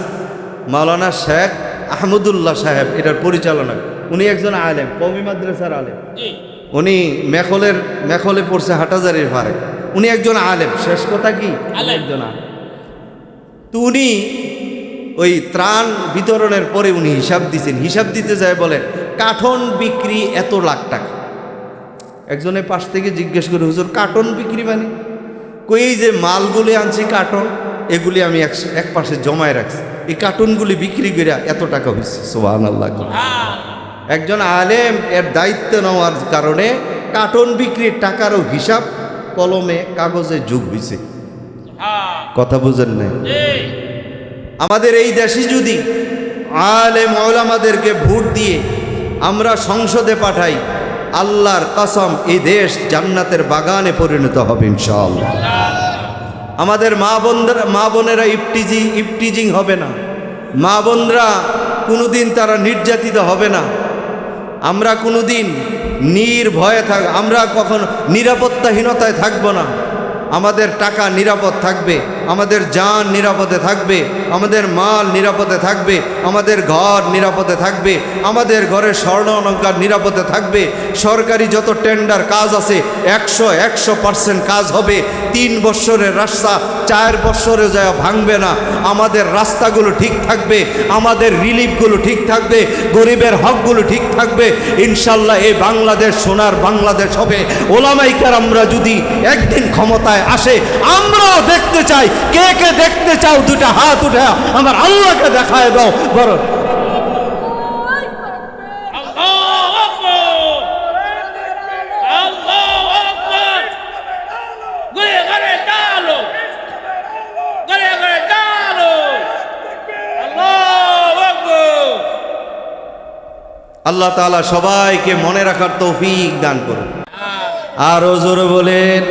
মাওলানা শেখ আহমদুল্লাহ সাহেব এটার পরিচালনা। উনি একজন আলেম, কওমি মাদ্রাসার আলেম। উনি মেখলে পড়ছে হাটাজারির ফারে। উনি একজন আলেম, শেষ কথা কি একজন আলেম। তো উনি ওই ত্রাণ বিতরণের পরে উনি হিসাব দিছেন, হিসাব দিতে যায় বলেন কার্টন বিক্রি এত লাখ টাকা। একজনের পাশ থেকে জিজ্ঞেস করে, হুজুর কার্টন বিক্রি মানে? কই এই যে মালগুলি আনছি কার্টন, এগুলি আমি এক পাশে জমায় রাখছি, এই কার্টনগুলি বিক্রি করে এত টাকা হয়েছে। সুবহানাল্লাহ। একজন আলেম এর দায়িত্ব নেওয়ার কারণে কার্টন বিক্রির টাকারও হিসাব কলমে কাগজে যোগ হয়েছে। কথা বুঝেন নাই? আমাদের এই দেশে যদি আলেম ওলামাদেরকে ভোট দিয়ে আমরা সংসদে পাঠাই, আল্লাহর কসম এই দেশ জান্নাতের বাগানে পরিণত হবে ইনশাআল্লাহ। আমাদের মা বোনেরা ইফটিজিং হবে না, মা বোনরা কোনোদিন তারা নির্যাতিত হবে না। আমরা কোনোদিন নির্ভয়ে আমরা কখনো নিরাপত্তাহীনতায় থাকবো না। আমাদের টাকা নিরাপদ থাকবে, আমাদের জান নিরাপদে থাকবে, আমাদের মাল নিরাপদে থাকবে, আমাদের ঘর নিরাপদে থাকবে, আমাদের ঘরে স্বর্ণ অলংকার নিরাপদে থাকবে। সরকারি যত টেন্ডার কাজ আছে 100% কাজ হবে। 3 বছরের রাস্তা 4 বছরে যায় ভাঙবে না। আমাদের রাস্তাগুলো ঠিক থাকবে, আমাদের রিলিফগুলো ঠিক থাকবে, গরিবের হকগুলো ঠিক থাকবে ইনশাল্লাহ। এই বাংলাদেশ সোনার বাংলাদেশ হবে। ওলামায়ে কেরামরা যদি একদিন ক্ষমতায় আসে, আমরাও দেখতে চাই। কে কে দেখতে চাও? দুটা হাত উঠে আমার আল্লাহকে দেখায় দাও। বড় আল্লাহ তাআলা সবাইকে মনে রাখার তৌফিক দান করুন। আরো জোরে বলেন।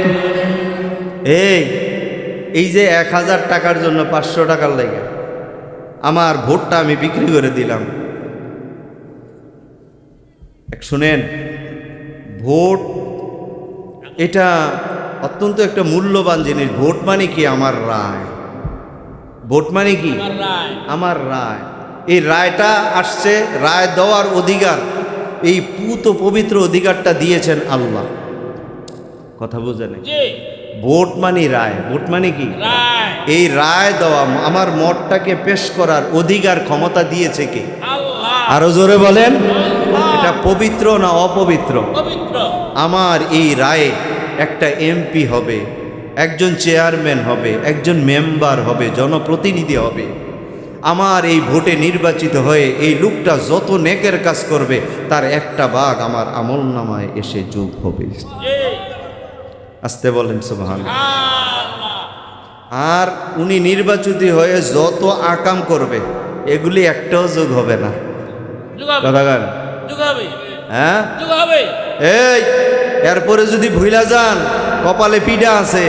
এই যে 1000 টাকার জন্য 500 টাকার লেগে আমার ভোটটা আমি বিক্রি করে দিলাম। শুনেন, ভোট এটা অত্যন্ত একটা মূল্যবান জিনিস। ভোট মানে কি? আমার রায়। ভোট মানে কি? আমার রায়। এই রায়টা আসছে, রায় দেওয়ার অধিকার, এই পুত পবিত্র অধিকারটা দিয়েছেন আল্লাহ। কথা বুঝেন? ভোট মানে রায়। ভোট মানে কি? এই রায় দেওয়া, আমার মতটাকে পেশ করার অধিকার ক্ষমতা দিয়েছে কে? আরো জোরে বলেন। এটা পবিত্র না অপবিত্র? আমার এই রায়ে একটা এমপি হবে, একজন চেয়ারম্যান হবে, একজন মেম্বার হবে, জনপ্রতিনিধি হবে। আমার এই ভোটে নির্বাচিত হয়ে এই লোকটা যত নেকের কাজ করবে তার একটা ভাগ আমার আমলনামায় এসে যোগ হবে। আসতে বলেন সুবহানাল্লাহ। আর উনি নির্বাচিত হয়ে যত আকাম করবে এগুলি একটাও যোগ হবে না। হ্যাঁ, এই এরপরে যদি ভুলা যান, কপালে পিঠা আছে।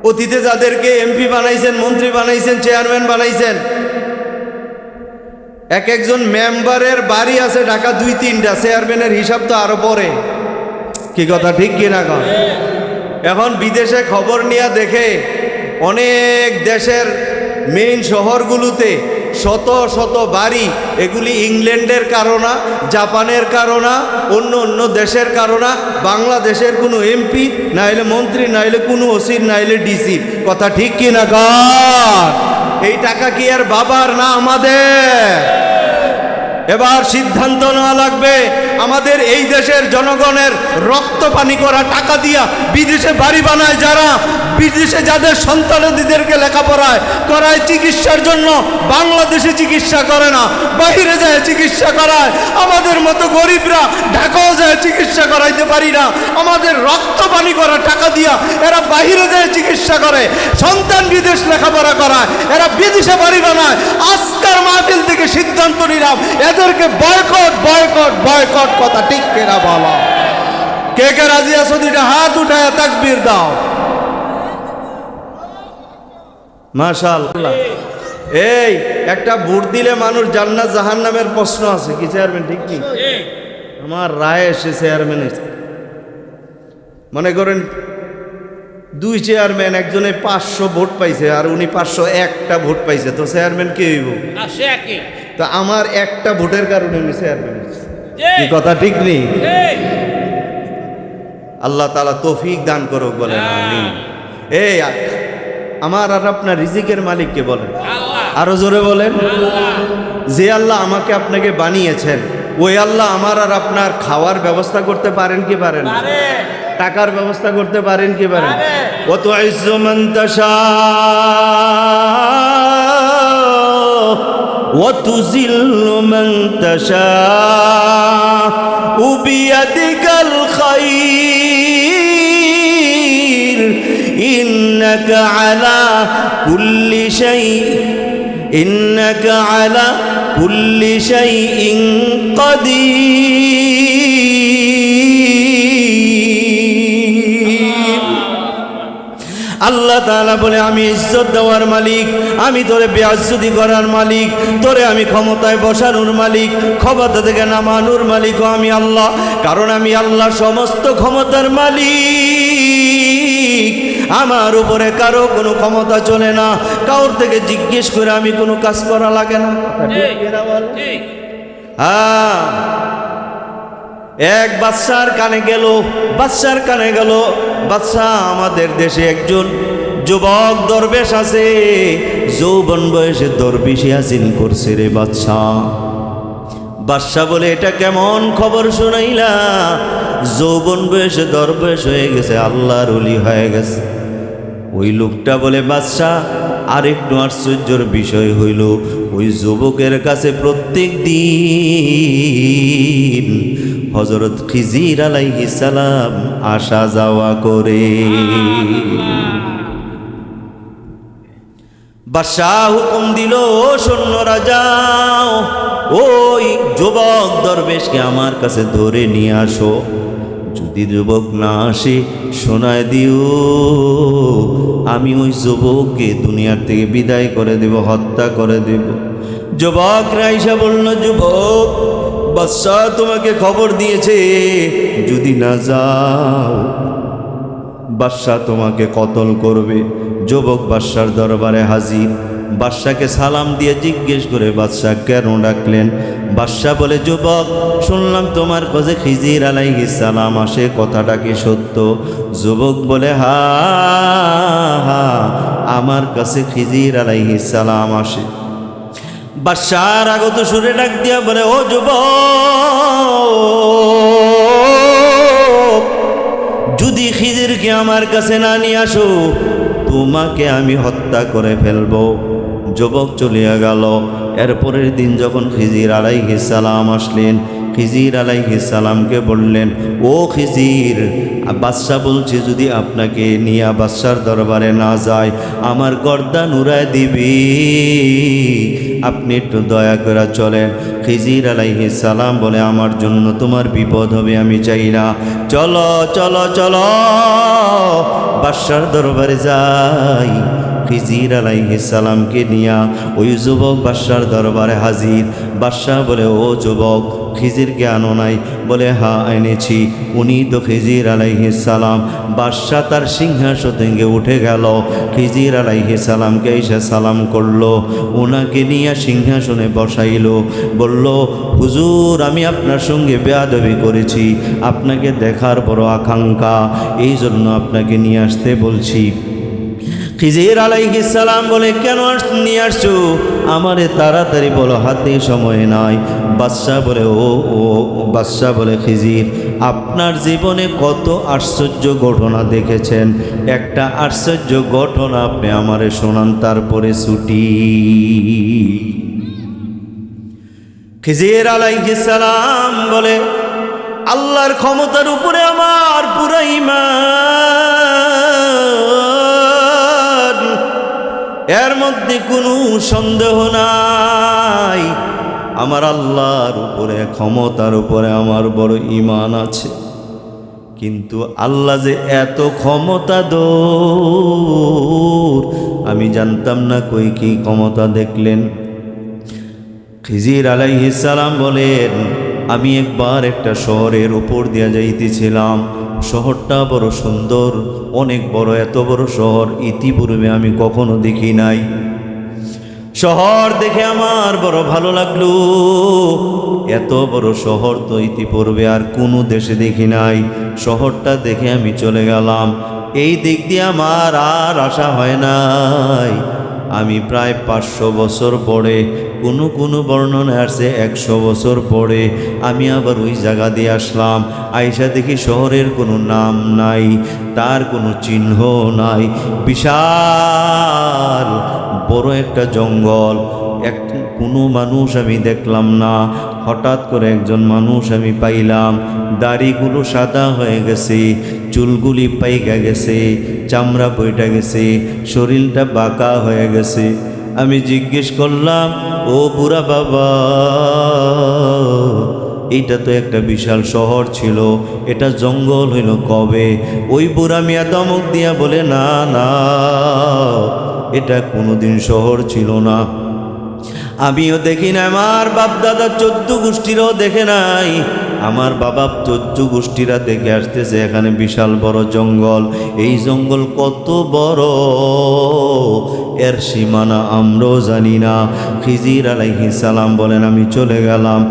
অতীতে যাদেরকে এমপি বানাইছেন, মন্ত্রী বানাইছেন, চেয়ারম্যান বানাইছেন, এক একজন মেম্বারের বাড়ি আছে ঢাকা 2-3টা, চেয়ারম্যানের হিসাব তো আরো পরে। কি কথা ঠিক কিনা? এখন বিদেশে খবর নিয়ে দেখে অনেক দেশের মেইন শহরগুলোতে শত শত বাড়ি, এগুলি ইংল্যান্ডের কারণা, জাপানের কারণা, অন্য অন্য দেশের কারণা। বাংলাদেশের কোনো এমপি নাইলে মন্ত্রী, নাইলে কোনো ওসির, নাইলে ডিসির। কথা ঠিক কিনা? এই টাকা কি আর বাবার না আমাদের? এবার সিদ্ধান্ত নেওয়া লাগবে। আমাদের এই দেশের জনগণের রক্ত পানি করা টাকা দিয়া বিদেশে বাড়ি বানায় যারা, বিদেশে যাদের সন্তানদেরকে লেখাপড়ায় করায় চিকিৎসার জন্য, বাংলাদেশে চিকিৎসা করে না, বাইরে যায় চিকিৎসা করায়। আমাদের মতো গরিবরা ঢাকাও যায় চিকিৎসা করাইতে পারি না। আমাদের রক্ত পানি করা টাকা দিয়া এরা বাইরে যায় চিকিৎসা করে, সন্তান বিদেশ লেখাপড়া করায়, এরা বিদেশে বাড়ি বানায়। আজকের মাহফিল থেকে সিদ্ধান্ত নিলাম, এদেরকে বয়কট বয়কট বয়কট। কথা ঠিক কেনা বলো? কে কে রাজি আছো? দুইটা হাত উঠায় তাকবীর দাও। মাশাআল্লাহ। এই একটা ভোট দিলে মানুষ জান্নাত জাহান্নামের প্রশ্ন আছে কি চেয়ারম্যান? ঠিক কি? আমার রায় এসে চেয়ারম্যান এসে, মনে করেন দুই চেয়ারম্যান, একজনে 500 ভোট পাইছে আর উনি 501টা ভোট পাইছে, তো চেয়ারম্যান কে হইব? তো আমার একটা ভোটের কারণে উনি চেয়ারম্যান হয়েছে। কি কথা ঠিক নেই? আল্লাহ তাআলা তৌফিক দান করুক, বলেন আমিন। এই আমার আর আপনার রিজিকের মালিককে বলেন, আরো জোরে বলেন। যে আল্লাহ আমাকে আপনাকে বানিয়েছেন, ওই আল্লাহ আমার আর আপনার খাওয়ার ব্যবস্থা করতে পারেন কি পারেন? টাকার ব্যবস্থা করতে পারেন কি পারেন? ওয়া তুইজ্জু মান তাশা ওয়া তুযিল্লু মান তাশা বিয়াদিকাল খায়র ইন্নাকা আলা কুল্লি শাইইন কাদির। আল্লাহ তাআলা বলে, আমি ইজ্জত দেওয়ার মালিক, আমি তোরে বেইজ্জতি করার মালিক, তোরে আমি ক্ষমতায় বসানোর মালিক, ক্ষমতা থেকে নামানোর মালিকও আমি আল্লাহ। কারণ আমি আল্লাহ সমস্ত ক্ষমতার মালিক, আমার উপরে কারো কোনো ক্ষমতা চলে না, কারোর থেকে জিজ্ঞেস করে আমি কোনো কাজ করা লাগে না। হ্যাঁ, এক বাদশার কানে গেল, বাদশা, আমাদের দেশে একজন যুবক দরবেশ আছে, যৌবন বয়সে দরবেশি হাসিল করছে রে বাদশা বলে, এটা কেমন খবর শুনাইলা? যৌবন বয়সে দরবেশ হয়ে গেছে, আল্লাহর ওলি হয়ে গেছে। ওই লোকটা বলে, বাদশা আরেকটু আশ্চর্যের বিষয় হইল, ওই যুবকের কাছে প্রত্যেক দিন হযরত খিজির আলাইহিস সালাম আসা যাওয়া করে। বাদশাহ হুকুম দিল, সৈন্যরা যাও, ওই যুবক দরবেশকে আমার কাছে ধরে নিয়ে আসো। যদি যুবক না আসে, শোনায় দিও আমি ওই যুবককে দুনিয়ার থেকে বিদায় করে দেব, হত্যা করে দেব। যুবক রাইসা বলল, যুবক, বাদশাহ তোমাকে খবর দিয়েছে, যদি না যাও বাদশাহ তোমাকে কতল করবে। যুবক বাদশার দরবারে হাজির, বাদশাকে সালাম দিয়ে জিজ্ঞেস করে, বাদশাহ কেন ডাকলেন? বাদশাহ বলে, যুবক, শুনলাম তোমার কাছে খিজির আলাইহিস সালাম আসে, কথাটা কি সত্য? যুবক বলে, হা হা, আমার কাছে খিজির আলাইহিস সালাম আসে। বাদশার আগত সুরে ডাক দিয়া বলে, ও যুবক, যদি খিজিরকে আমার কাছে না নিয়ে আসো, তোমাকে আমি হত্যা করে ফেলবো। যুবক চলিয়া গেল। এরপরের দিন যখন খিজির আলাইহিস সালাম আসলেন, খিজির আলাইহিস সালামকে বললেন, ও খিজির, বাদশাহ বলছে যদি আপনাকে নিয়ে বাদশার দরবারে না যায়, আমার গর্দান উড়ায় দিবি, আপনি একটু দয়া করে চলেন। খিজির আলাইহিস সালাম বলে, আমার জন্য তোমার বিপদ হবে আমি চাই না, চলো চলো চলো বাদশার দরবারে যাই। খিজির আলাইহিস সালামকে নিয়া ওই যুবক বাদশার দরবারে হাজির। বাদশাহ বলে, ও যুবক, খিজিরকে আনো নাই? বলে, হ্যাঁ এনেছি। উনি তো খিজির আলাইহিস সালাম। বাদশাহ তার সিংহাসন থেকে উঠে গেল, খিজির আলাইহিস সালামকে এসে সালাম করলো, ওনাকে নিয়ে সিংহাসনে বসাইল। বলল, হুজুর, আমি আপনার সঙ্গে বেয়াদবি করেছি, আপনাকে দেখার বড় আকাঙ্ক্ষা, এই জন্য আপনাকে নিয়ে আসতে বলছি। খিজির আলাইহিস সালাম বলে, কেন নিয়ে আসছো? আমারে তাড়াতাড়ি বলো, হাতে সময় নাই। বাদশাহ বলে, বাদশাহ বলে, খিজির, আপনার জীবনে কত আশ্চর্য ঘটনা দেখেছেন, একটা আশ্চর্য ঘটনা আপনি আমারে শোনান, তারপরে ছুটি। খিজির আলাইহিস সালাম বলে, আল্লাহর ক্ষমতার উপরে আমার পুরো ঈমান, এর মধ্যে কোনো সন্দেহ নাই। আমার আল্লাহর উপরে, ক্ষমতার উপরে আমার বড় ঈমান আছে, কিন্তু আল্লাহ যে এত ক্ষমতা দূর আমি জানতাম না। কই কি ক্ষমতা দেখলেন? খিজির আলাইহিস সালাম বলেন, আমি একবার একটা শহরের উপর দিয়া যাইতেছিলাম, শহরটা বড় সুন্দর, অনেক বড়, এত বড় শহর ইতিপূর্বে আমি কখনো দেখি নাই। শহর দেখে আমার বড় ভালো লাগলো। এত বড় শহর তো ইতিপূর্বে আর কোনো দেশে দেখি নাই। শহরটা দেখে আমি চলে গেলাম। এই দিক দিয়ে আমার আর আশা হয় নাই। আমি প্রায় 500 বছর পরে, কোনো বর্ণনা আসছে 100 বছর পরে আমি আবার ওই জায়গা দিয়ে আসলাম। আইসা দেখি শহরের কোনো নাম নাই, তার কোনো চিহ্ন নাই। বিশাল বড় একটা জঙ্গল, কোনো মানুষ আমি দেখলাম না। হঠাৎ করে একজন মানুষ আমি পাইলাম। দাড়িগুলো সাদা হয়ে গেছে, চুলগুলি পাইকা গেছে, চামড়া বইটা গেছে, শরীরটা বাঁকা হয়ে গেছে। আমি জিজ্ঞেস করলাম, ও বুড়া বাবা, এইটা তো একটা বিশাল শহর ছিল, এটা জঙ্গল হইল কবে? ওই বুড়া মিয়া দমক দিয়া বলে, না না, এটা কোনোদিন শহর ছিল না। আমিও দেখি না, আমার বাপ দাদা 14 গোষ্ঠীরও দেখে নাই। আমার বাবা 14 গোষ্ঠীরা দেখে আসতেছে এখানে বিশাল বড় জঙ্গল। এই জঙ্গল কত বড় এর সীমানা আমরাও জানি না। খিজির আলাইহিস সালাম বলেন, আমি চলে গেলাম।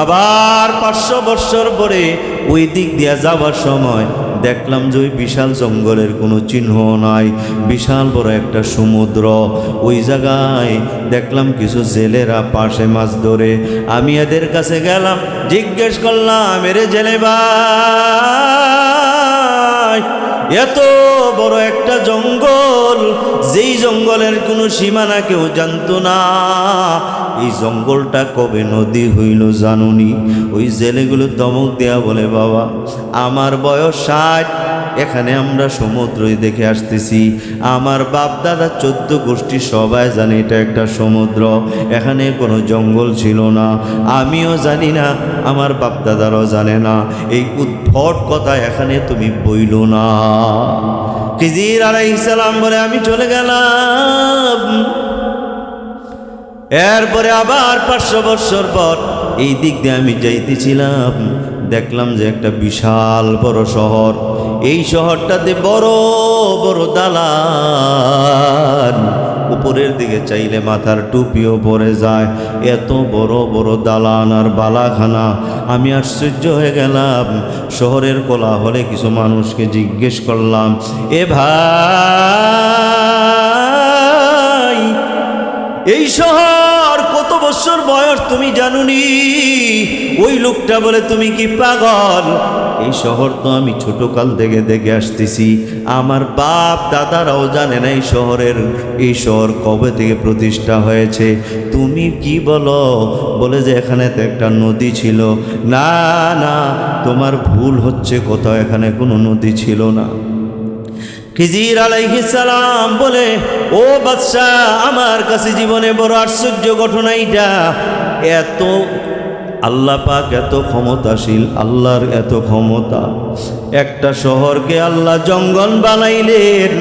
আবার 500 বছর পরে ওই দিক দিয়ে যাবার সময় দেখলাম যে ওই বিশাল জঙ্গলের কোনো চিহ্ন নাই। বিশাল বড় একটা সমুদ্র। ওই জায়গায় দেখলাম কিছু জেলেরা পাশে মাছ ধরে। আমি এদের কাছে গেলাম, জিজ্ঞেস করলাম, এরে জেলে ভাই, এত বড় একটা জঙ্গল, যেই জঙ্গলের কোনো সীমানা কেউ জানতো না, এই জঙ্গলটা কবে নদী হইল জানুনি? ওই জেলেগুলো দমক দেয়া বলে, বাবা আমার বয়স 60, এখানে আমরা সমুদ্রই দেখে আসতেছি। আমার বাপ দাদা 14 গোষ্ঠী সবাই জানে এটা একটা সমুদ্র, এখানে কোনো জঙ্গল ছিল না। আমিও জানি না, আমার বাপ দাদারাও জানে না। এই উদ্ভট কথা এখানে তুমি বইল না। খিজির আলাইহিস সালাম বলে, আমি চলে গেলাম। এরপরে আবার 500 বছর পর এই দিক দিয়ে আমি যাইতেছিলাম, দেখলাম যে একটা বিশাল বড় শহর। এই শহরটাতে বড় বড় দালান, উপরের দিকে চাইলে মাথার টুপিও পরে যায়, এত বড় বড় দালান আর বালাখানা। আমি আশ্চর্য হয়ে গেলাম। শহরের কোলাহলে কিছু মানুষকে জিজ্ঞেস করলাম, এ ভাই, এই শহর কত বছর বয়স তুমি জানুনি? ওই লোকটা বলে, তুমি কি পাগল? এই শহর তো আমি ছোটকাল থেকে দেখে আসতেছি, আমার বাপ দাদারাও জানে না এই শহর কবে থেকে প্রতিষ্ঠা হয়েছে। তুমি কি বলো? বলে যে এখানে তো একটা নদী ছিল। না না, তোমার ভুল হচ্ছে, কোথাও এখানে কোনো নদী ছিল না। খিজির আলাইহিস সালাম বলে, ও বাদশাহ, আমার কাছে জীবনে বড় আশ্চর্য ঘটনা এইটা। এত আল্লাহ পাক এত ক্ষমতাশীল, আল্লাহর এত ক্ষমতা। একটা শহরকে আল্লাহ জঙ্গল বানাইলেন,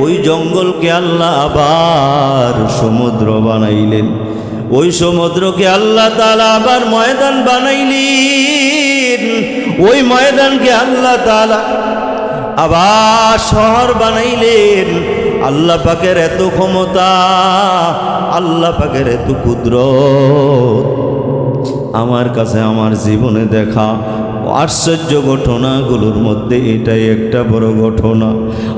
ওই জঙ্গলকে আল্লাহ আবার সমুদ্র বানাইলেন, ওই সমুদ্রকে আল্লাহ তাআলা আবার ময়দান বানাইলেন, ওই ময়দানকে আল্লাহ তাআলা আবার শহর বানাইলেন। আল্লাহ পাকের এত ক্ষমতা, আল্লাহ পাকের এত কুদরত, আমার কাছে আমার জীবনে দেখা আশ্চর্য ঘটনাগুলোর মধ্যে এটাই একটা বড় ঘটনা।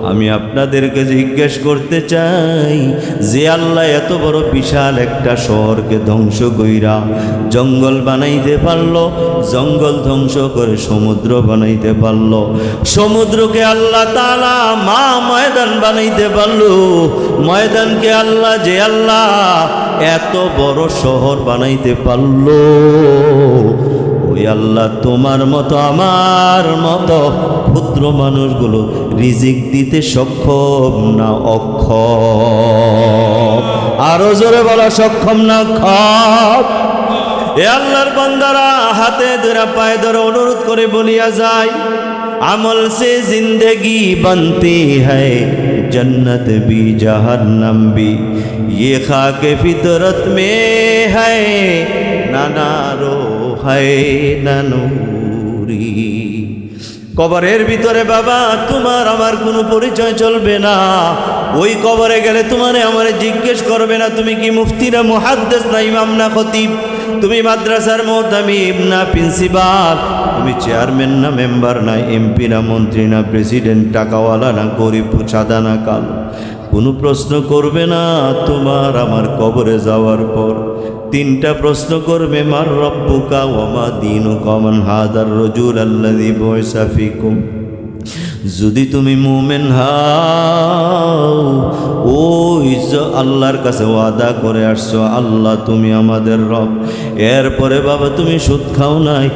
আমি আপনাদেরকে জিজ্ঞেস করতে চাই, যে আল্লাহ এত বড় বিশাল একটা শহরকে ধ্বংস কইরা জঙ্গল বানাইতে পারলো, জঙ্গল ধ্বংস করে সমুদ্র বানাইতে পারলো, সমুদ্রকে আল্লাহ তাআলা ময়দান বানাইতে পারলো, ময়দানকে আল্লাহ, যে আল্লাহ এত বড় শহর বানাইতে পারলো, ওই আল্লাহ তোমার মতো আমার মতো ক্ষুদ্র মানুষগুলো রিজিক দিতে সক্ষম না অক্ষম? আরো জোরে বলা, সক্ষম না অক্ষম? এ আল্লাহর বান্দারা, হাতে ধরে পায়ে ধরে অনুরোধ করে বলিয়া যায়, আমল সে জিন্দগি बनती है, जन्नत भी जहन्नम भी, ये खाके फितरत में है, ना नारो है ना नूरी। কবরের ভিতরে বাবা তোমার আমার কোনো পরিচয় চলবে না। ওই কবরে গেলে তোমারে আমারে জিজ্ঞেস করবে না তুমি কি মুফতি না মুহাদ্দিস না ইমাম না খতিব, তুমি মাদ্রাসার মুতামিম না প্রিন্সিপাল, তুমি চেয়ারম্যান না মেম্বার না এমপি না মন্ত্রী না প্রেসিডেন্ট, টাকাওয়ালা না গরিব, সাদা না কালো, কোনো প্রশ্ন করবে না। তোমার আমার কবরে যাওয়ার পর তিনটা প্রশ্ন করবে, মার রব্বুকা ওয়া মা দীনুকা মান হাদার রাজুল আল্লাযী বুইসা ফীকুম। যদি তুমি মুমিন হও, ওই আল্লাহর কাছে ওয়াদা করে আসছো আল্লাহ তুমি আমাদের রব, এরপরে বাবা তুমি সুদ খাও নাই,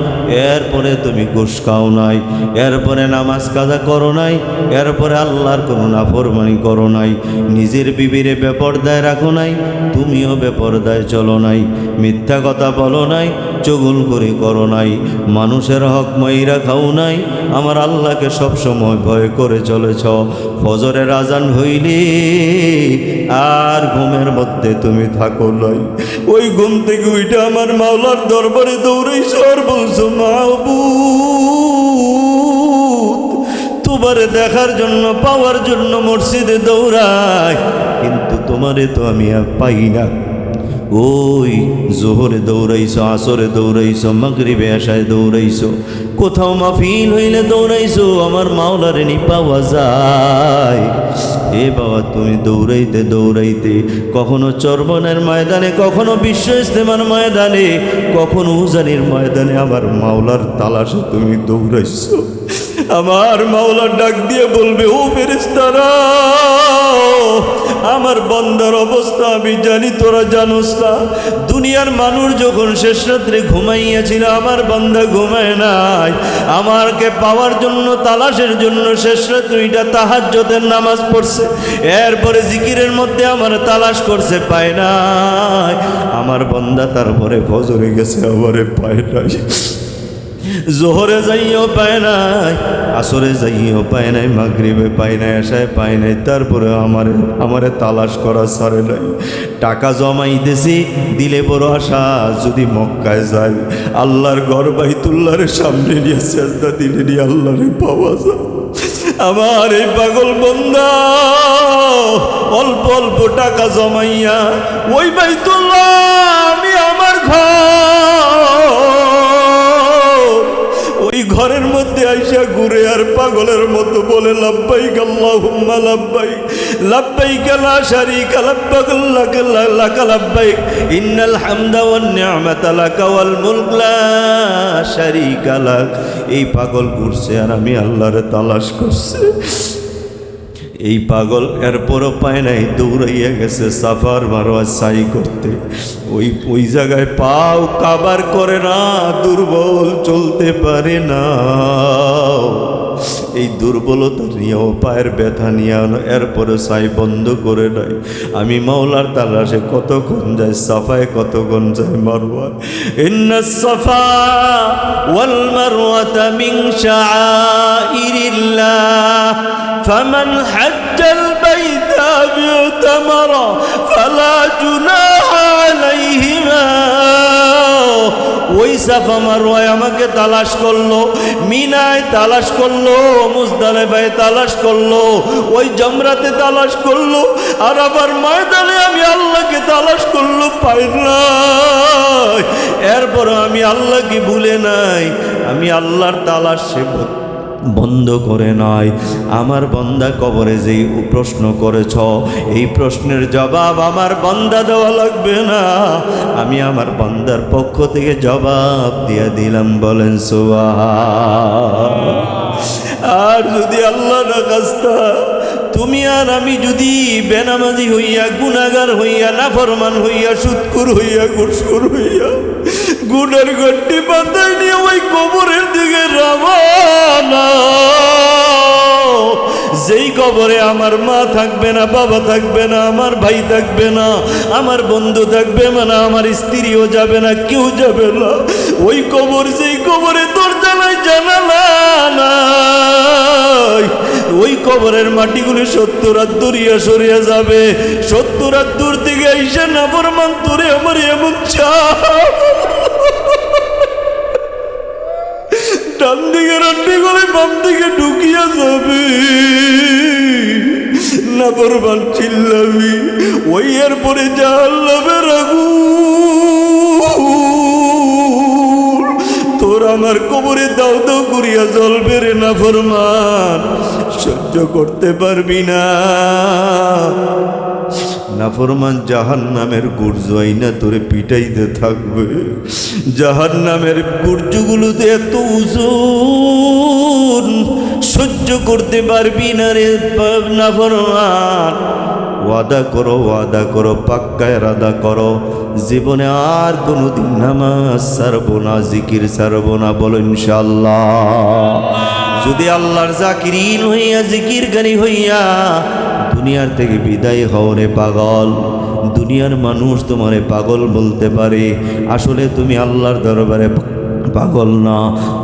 এরপরে তুমি ঘুষ খাও নাই, এরপরে নামাজ কাজা করো নাই, এরপরে আল্লাহর কোনো নাফরমানি করো নাই, নিজের বিবিরে বেপরদায় রাখো নাই, তুমিও বেপরদায় চলো নাই, মিথ্যা কথা বলো নাই, চুগলখড়ি করো নাই, মানুষের হক মাইরা খাও নাই, আমার আল্লাহকে সবসময় ভয় করে চলেছ। ফজরের আজান হইলে আর ঘুমের মধ্যে তুমি থাকো নাই, ওই ঘুম থেকে উইটা আমার মাওলার দরবারে দৌড়াইছ আর বলছো মাহবুব তোমারে দেখার জন্য পাওয়ার জন্য মসজিদে দৌড়াই, কিন্তু তোমারে তো আমি আর পাই না। ওই জোহরে দৌড়াইছো, আসরে দৌড়াইছো, মাগরিবে আশায় দৌড়াইছো, কোথাও মাহফিল হইলে দৌড়াইছো, আমার মাওলারে নি পাওয়া যায়। এ বাবা তুমি দৌড়াইতে দৌড়াইতে কখনো চরবনের ময়দানে, কখনো বিশ্ব ইস্তেমার ময়দানে, কখনো উজানির ময়দানে আমার মাওলার তালাশে তুমি দৌড়াইছো। আমার মাওলার ডাক দিয়ে বলবে, ও ফেরেশতারা আমার বান্দার অবস্থা আমি জানি, তোরা জানোস না। দুনিয়ার মানুষ যখন শেষ রাত্রে ঘুমাইয়াছিল, আমার বান্দা ঘুমায় নাই, আমারকে পাওয়ার জন্য তালাশের জন্য শেষ রাত্রে এটা তাহাজ্জুদের নামাজ পড়ছে, এরপরে জিকিরের মধ্যে আমার তালাশ করছে, পায় নাই। আমার বান্দা তারপরে ফজরে গেছে, আমারে পায় নাই, জোহরে যাইও পায় নাই, আসরে যাইও পায় নাই, মাগরিবে পায় নাই, আশায় পায় নাই, তারপরে আমারে তালাশ করা ছাড়ে নাই। টাকা জমাইতেছি, দিলে বড় আশা যদি মক্কায় যায়, আল্লাহর ঘর বাইতুল্লাহর সামনে নিয়ে সেজদা দিলে নিয়ে আল্লাহরে পাওয়া যায়। আমার এই পাগল বান্দা অল্প অল্প টাকা জমাইয়া ওই বাইতুল্লাহ আমি আমার ওই ঘরের মধ্যে আইসা ঘুরে আর পাগলের মতো বলে, লাব্বাইক আল্লাহুম্মা লাব্বাইক, লাব্বাইক লা শারীকা লাকা লাব্বাইক, ইন্নাল হামদা ওয়ান নি'মাতা লাকা ওয়াল মুলক লা শারীকা লাক। এই পাগল ঘুরছে আর আমি আল্লাহর তালাশ করছে। এই পাগল এরপরও পায় নাই, দৌড়াইয়া গেছে সাফার মারোয়া সাই করতে। ওই জায়গায় পাও কাবার করে না, দুর্বল চলতে পারে না। এই দুর্বলতা নিয়েও পায়ের ব্যথা নিয়ে এরপরে সাই বন্ধ করে নাই। আমি মাওলার তালাশে কতক্ষণ যায়, সাফায় কতক্ষণ যায় মারওয়া। ইন্নাস সাফা ওয়াল মারওয়াতা মিন শাআইরিল্লাহ ফামান হাজ্জাল বাইতা বিউতামারা ফালা জুনাহা আলাইহিমা। ওই সাফা মারওয়ায় আমাকে তালাশ করলো, মিনায় তালাশ করলো, মুজদালিফায় তালাশ করলো, ওই জমরাতে তালাশ করলো, আর আবার ময়দানে আমি আল্লাহকে তালাশ করলো, পাই নাই। এরপর আমি আল্লাহকে ভুলে নাই, আমি আল্লাহর তালাশ সে বন্ধ করে নয়। আমার বান্দা কবরে যেই প্রশ্ন করেছ, এই প্রশ্নের জবাব আমার বান্দা দেওয়া লাগবে না, আমি আমার বান্দার পক্ষ থেকে জবাব দিয়ে দিলাম। বলেন সুবহান। আর যদি আল্লাহ না খাস্তা তুমি আর আমি যদি বেনামাজি হইয়া, গুনাহগার হইয়া, নাফরমান হইয়া, সুদখোর হইয়া, ঘুষখোর হইয়া, গুনার গন্ডি বাঁধাই নিয়ে ওই কবরের দিকে রওনা, যেই কবরে আমার মা থাকবে না, বাবা থাকবে না, আমার ভাই থাকবে না, আমার বন্ধু থাকবে না, আমার স্ত্রীও যাবে না, কেউ যাবে না। ওই কবর, যেই কবরে দরজা নাই, জানালা নাই, ওই কবরের মাটিগুলি 70 হাত দূরিয়া সরিয়া যাবে। 70 হাত দূর থেকে আইসা নাফরমান তোরে আমার এমন ডান দিকে রান্নি করে, বাম দিকে করিয়া যাবে, নাফরমান চিল্লাবি, ওই এরপরে জাহান্নামের আগুন তোর আমার কবরে দাও দাও করিয়া জ্বলবে রে নাফরমান, সহ্য করতে পারবি না। নাফরমান জাহান্নামের গুর্জ আইনা তোরে পিটাইতে থাকবে। জাহান্নামের গুর্জগুলোতে এত ওজন, সহ্য করতে পারবি না রে নাফরমান। ওয়াদা করো, পাক্কা ইরাদা করো, জীবনে আর কোনোদিন নামাজ ছাড়বো না, জিকির ছাড়বো না। বলো ইনশাআল্লাহ। যদি আল্লাহর জাকিরিন হইয়া, জিকিরকারী হইয়া দুনিয়ার থেকে বিদায় হও রে পাগল, দুনিয়ার মানুষ তোমারে পাগল বলতে পারে, আসলে তুমি আল্লাহর দরবারে পাগল না,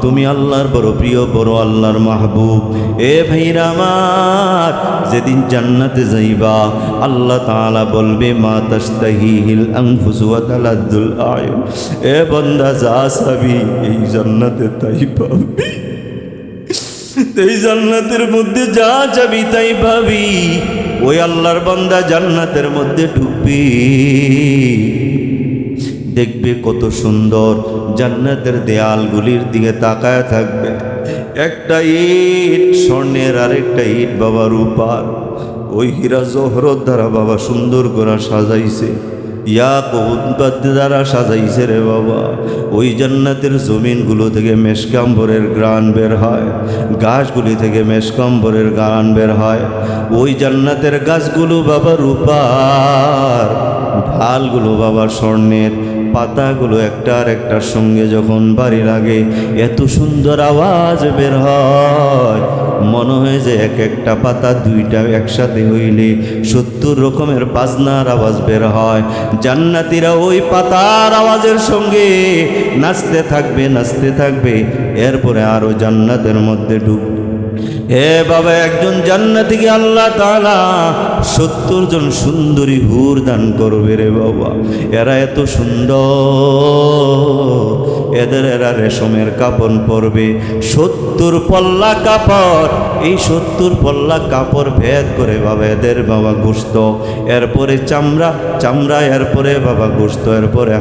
তুমি আল্লাহর বড় প্রিয়, বড় আল্লাহর মাহবুব। এ ভাইরা আমার, যেদিন জান্নাতে যাইবা আল্লাহ তাআলা বলবে মা তাশতাহিল আনফুসু ওয়া তালাদ্দুল আয়ুন, এ বান্দা যা চাবি এই জান্নাতে তাই পাবি, এই জান্নাতের মধ্যে যা চাবি তাই পাবি। ওই আল্লাহর বান্দা জান্নাতের মধ্যে ঢুকবি, দেখবে কত সুন্দর জান্নাতের দেয়ালগুলির দিকে তাকায় থাকবে। একটা ইট স্বর্ণের, আরেকটা ইট বাবা রূপার, ওই হীরা জহরত দ্বারা বাবা সুন্দর করে সাজাইছে, ইয়াকুত দ্বারা সাজাইছে রে বাবা। ওই জান্নাতের জমিনগুলো থেকে মেশকাম্বরের গ্রান বের হয়, গাছগুলি থেকে মেশকাম্বরের গ্রান বের হয়। ওই জান্নাতের গাছগুলো বাবা রূপার, ঢালগুলো বাবা স্বর্ণের, পাতাগুলো একটার একটার সঙ্গে যখন বাড়ি লাগে এত সুন্দর আওয়াজ বের হয়, মনে হয় যে এক একটা পাতা দুইটা একসাথে হইলে 70 রকমের বাজনার আওয়াজ বের হয়। জান্নাতীরা ওই পাতার আওয়াজের সঙ্গে নাচতে থাকবে, নাচতে থাকবে। এরপরে আরো জান্নাতের মধ্যে ঢুকবে। হে বাবা, একজন জান্নাতীকে আল্লাহ তাআলা 70 জন সুন্দরী হুর দান করবে রে বাবা। এরা এত সুন্দর, এরা রেশমের কাপড় পরবে, 70 পল্লা কাপড়। এই 70 পল্লা কাপড় ভেদ করে বাবা এদের বাবা গোশত, এরপরে চামড়া, এরপরে বাবা গোশত, এরপরে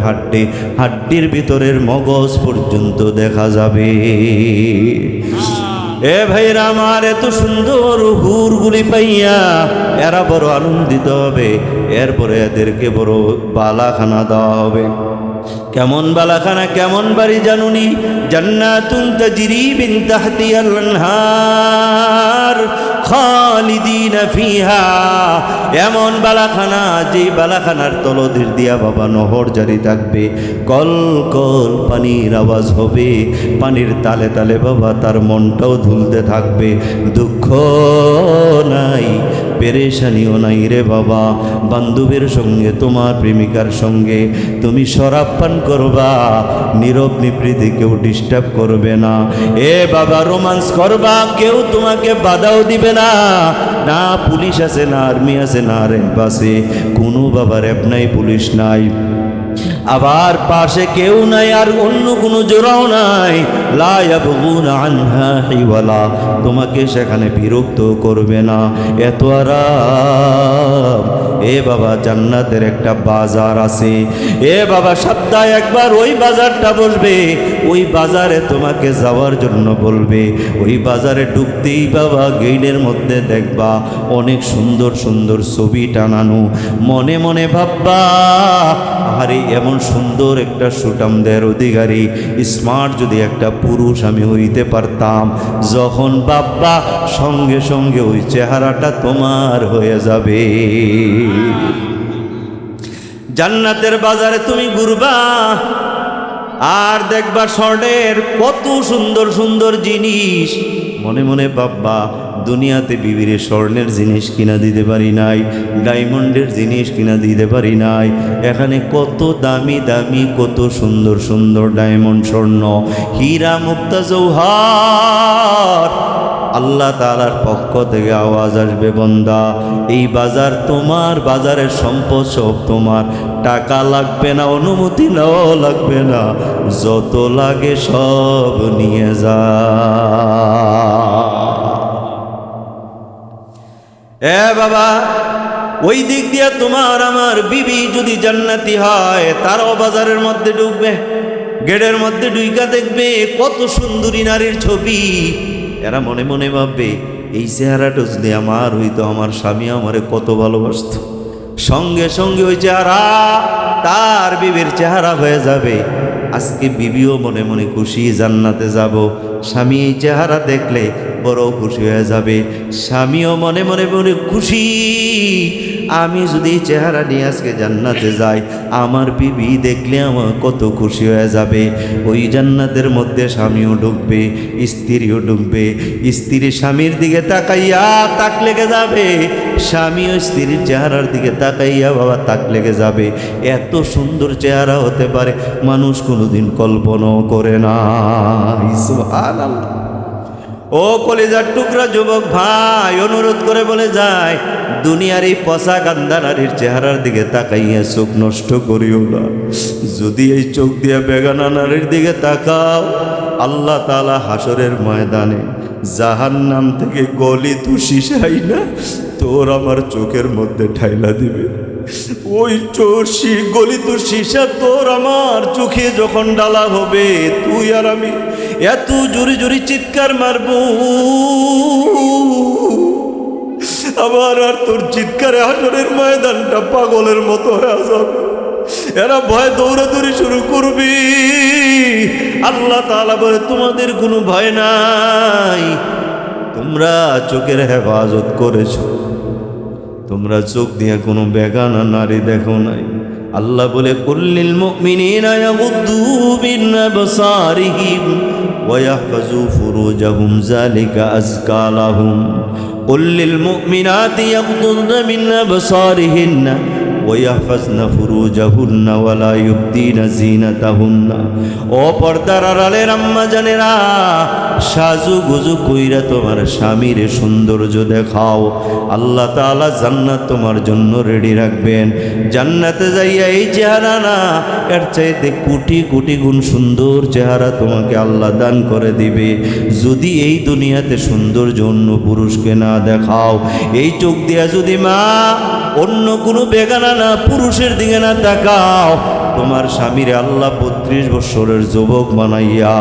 হাড্ডির ভিতরের মগজ পর্যন্ত দেখা যাবে। এ ভাইরা আমার, এত সুন্দর হুরগুলি পাইয়া এরা বড় আনন্দিত হবে। এরপরে এদেরকে বড় বালাখানা দেওয়া হবে। কেমন বালাখানা, কেমন বাড়ি জানুনি? জান্নাতুন তাজরি মিন তাহতিহাল আনহার খালিদিনা ফিহা। এমন বালাখানা, যে বালাখানার তলদের দিয়া বাবা নহর জারি থাকবে, কল কল পানির আওয়াজ হবে, পানির তালে তালে বাবা তার মনটাও ধুলতে থাকবে। দুঃখ নাই, পেরেশানিও নাই রে বাবা। বান্ধবীর সঙ্গে, তোমার প্রেমিকার সঙ্গে তুমি শরাব পান করবা, নীরব নিবৃত্তি, কেউ ডিস্টার্ব করবে না। এ বাবা, রোমান্স করবা, কেউ তোমাকে বাধাও দিবে না। না পুলিশ আছে, না আর্মি আছে, না র্যাব আছে, কোনো বাবা র্যাব নাই, পুলিশ নাই, আবার পাশে কেউ নাই, আর অন্য কোনো জোড়াও নাই। লা ইয়াবগুনা আনহা হিওয়ালা, তোমাকে সেখানে বিরক্ত করবে না, এত আরাম। এ বাবা, জান্নাতের একটা বাজার আছে। এ বাবা, সপ্তাহে একবার ওই বাজারটা বসবে, ওই বাজারে তোমাকে যাওয়ার জন্য বলবে। ওই বাজারে ঢুকতেই বাবা গেইটের মধ্যে দেখবা অনেক সুন্দর সুন্দর ছবি টানানো। মনে মনে ভাববা, আরে এমন সুন্দর একটা সুঠামদের অধিকারী স্মার্ট যদি একটা পুরুষ আমি হইতে পারতাম। যখন বাবা, সঙ্গে সঙ্গে ওই চেহারাটা তোমার হয়ে যাবে। জান্নাতের বাজারে তুমি ঘুরবা আর দেখবা স্বর্ণের কত সুন্দর সুন্দর জিনিস। মনে মনে ভাববা, দুনিয়াতে বিবিরে স্বর্ণের জিনিস কিনা দিতে পারি নাই, ডায়মন্ডের জিনিস কিনা দিতে পারি নাই, এখানে কত দামি দামি, কত সুন্দর সুন্দর ডায়মন্ড, স্বর্ণ, হীরা, মুক্তা, জৌহর। আল্লাহ তাআলার পক্ষ থেকে আওয়াজ আসবে, বান্দা এই বাজার তোমার, বাজারের সম্পদ সব তোমার, টাকা লাগবে না, অনুমতি নাও লাগবে না, যত লাগে সব নিয়ে যা। এ বাবা, ওই দিক দিয়ে তোমার আমার বিবি যদি জান্নাতি হয়, তারাও বাজারের মধ্যে ঢুকবে, গেটের মধ্যে ঢুইকা দেখবে কত সুন্দরী নারীর ছবি। এরা মনে মনে ভাববে, এই চেহারাটা যদি আমার হইতো, আমার স্বামী আমারে কত ভালোবাসত। সঙ্গে সঙ্গে ওই চেহারা তার বিবির চেহারা হয়ে যাবে। আজকে বিবিও মনে মনে খুশি, জান্নাতে যাব। স্বামী এই চেহারা দেখলে বড় খুশি হয়ে যাবে। স্বামীও মনে মনে মনে খুশি, আমি যদি এই চেহারা নিয়ে আজকে জান্নাতে যাই, আমার বিবি দেখলে আমার কত খুশি হয়ে যাবে। ওই জান্নাতের মধ্যে স্বামীও ঢুকবে, স্ত্রীও ঢুকবে। স্ত্রী স্বামীর দিকে তাকাইয়া তাক লেগে যাবে, স্বামীও স্ত্রীর চেহারার দিকে তাকাইয়া বাবা তাক লেগে যাবে। এত সুন্দর চেহারা হতে পারে মানুষ কোনোদিন কল্পনাও করে না। সুবহানাল্লাহ। ও কলিজার টুকরা যুবক ভাই, অনুরোধ করে বলে যায়, দুনিয়ার এই পচা কান্দা নারীর চেহারার দিকে তাকাইয়া চোখ নষ্ট করিও না। যদি এই চোখ দিয়ে বেগানা নারীর দিকে তাকাও, আল্লাহ তাআলা হাসরের ময়দানে জাহান্নাম থেকে গলি তুষিসাই না তোর আমার চোখের মধ্যে ঠাইলা দিবে। ওই চোষি গলিত সীসা তোর আমার চোখে যখন ডালা হবে, তুই আর আমি এত জোরে জোরে চিৎকার মারব, আবার আর তোর চিৎকারে হাসরের ময়দানটা পাগলের মতো হয়ে যাবে। এরা ভয় দৌড়াদৌড়ি শুরু করবি। আল্লাহ তাআলা বলে, তোমাদের কোনো ভয় নাই, তোমরা চোখের হেফাজত করেছো, তোমরা চোখ দিয়ে কোনো বেগানা নারী দেখো নাই। আল্লাহ বলে, কুল্লিল মুমিনিনা ইয়াগুদ্দু মিন আবসারিহিম ওয়া ইয়াহফাজু ফুরুজাহুম যালিকা আযকা লাহুম। কুল্লিল মুমিনাতি ইয়াগুদ্দুনা মিন আবসারিহিন্না ওয়া ইয়াহফাজনা ফুরুজাহুন্না ওয়া লা ইউবদিনা যিনাতাহুন্না। ও পর্দার আড়ালের আম্মা জানেরা, সাজু গুজু কইরা তোমার স্বামীর সৌন্দর্য দেখাও। আল্লাহ তাআলা জান্নাত তোমার জন্য রেডি রাখবেন। জান্নাতে যাইয়া এই চেহারা না, এর চাইতে কোটি কোটি গুণ সুন্দর চেহারা তোমাকে আল্লাহ দান করে দিবে। যদি এই দুনিয়াতে সৌন্দর্য অন্য পুরুষকে না দেখাও, এই চোখ দিয়া যদি মা অন্য কোনো বেগানা না পুরুষের দিকে না তাকাও, তোমার স্বামীর আল্লাহ 32 বছরের যুবক বানাইয়া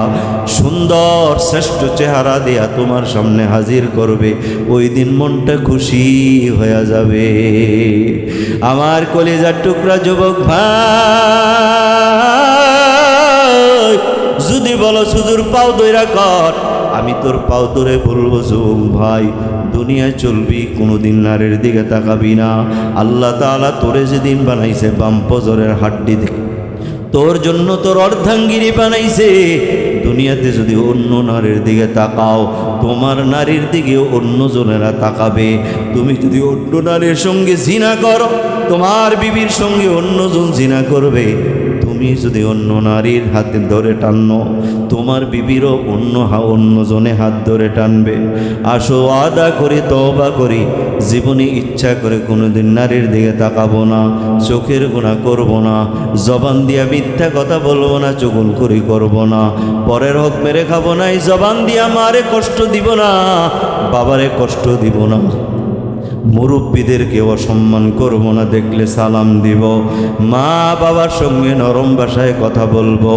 সুন্দর শ্রেষ্ঠ চেহারা দিয়া তোমার সামনে হাজির করবে। ওই দিন মনটা খুশি হয়ে যাবে। আমার কলিজার টুকরা যুবক ভাই, যদি বলো সুজুর পাও দইরা কর, আমি তোর পাও ধরে বলবো, যুবক ভাই, দুনিয়ায় চলবি, কোনোদিন নারীর দিকে তাকাবি না। আল্লাহ তাআলা তোরে যেদিন বানাইছে বাম পজরের হাড্ডি দিয়ে, তোর জন্য তোর অর্ধাঙ্গিনী বানাইছে। দুনিয়াতে যদি অন্য নারীর দিকে তাকাও, তোমার নারীর দিকে অন্য জনেরা তাকাবে। তুমি যদি অন্য নারীর সঙ্গে জিনা করো, তোমার বিবির সঙ্গে অন্যজন জিনা করবে। তুমি যদি অন্য নারীর হাতে ধরে টানো, তোমার বিবিরও অন্যজনে হাত ধরে টানবে। আসো আদা করি, তওবা করি, জীবনে ইচ্ছা করে কোনোদিন নারীর দিকে তাকাবো না, চোখের গুনাহ করব না, জবান দিয়া মিথ্যা কথা বলবো না, চুগলখড়ি করব না, পরের হক মেরে খাবো না, এই জবান দিয়া মারে কষ্ট দিব না, বাবারে কষ্ট দিব না, মুরব্বীদেরকে অসম্মান করব না, দেখলে সালাম দিব, মা বাবার সঙ্গে নরম ভাষায় কথা বলবো।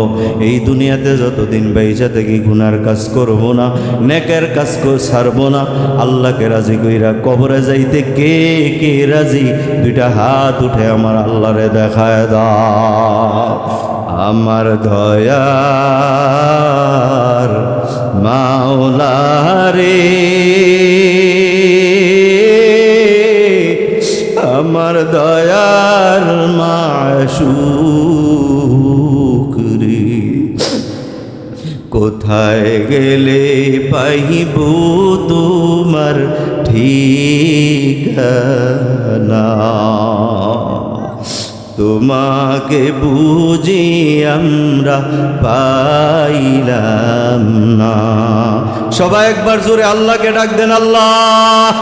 এই দুনিয়াতে যতদিন বেঁচে থেকে গুনার কাজ করব না, নেকের কাজ ছাড়বো না। আল্লাহকে রাজি কইরা কবরে যাইতে কে কে রাজি? দুইটা হাত উঠে আমার আল্লাহরে দেখায় দাও। আমার দয়ার মাওলা রে, আমার দয়ার মাশূক রে, কোথায় গেলে পাইব তোমার ঠিকানা? তোমাকে বুঝি আমরা পাইলাম না। সবাই একবার জোরে আল্লাহকে ডাক দেন, আল্লাহ।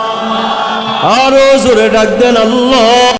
আরো জোরে ডাক দেন, আল্লাহ।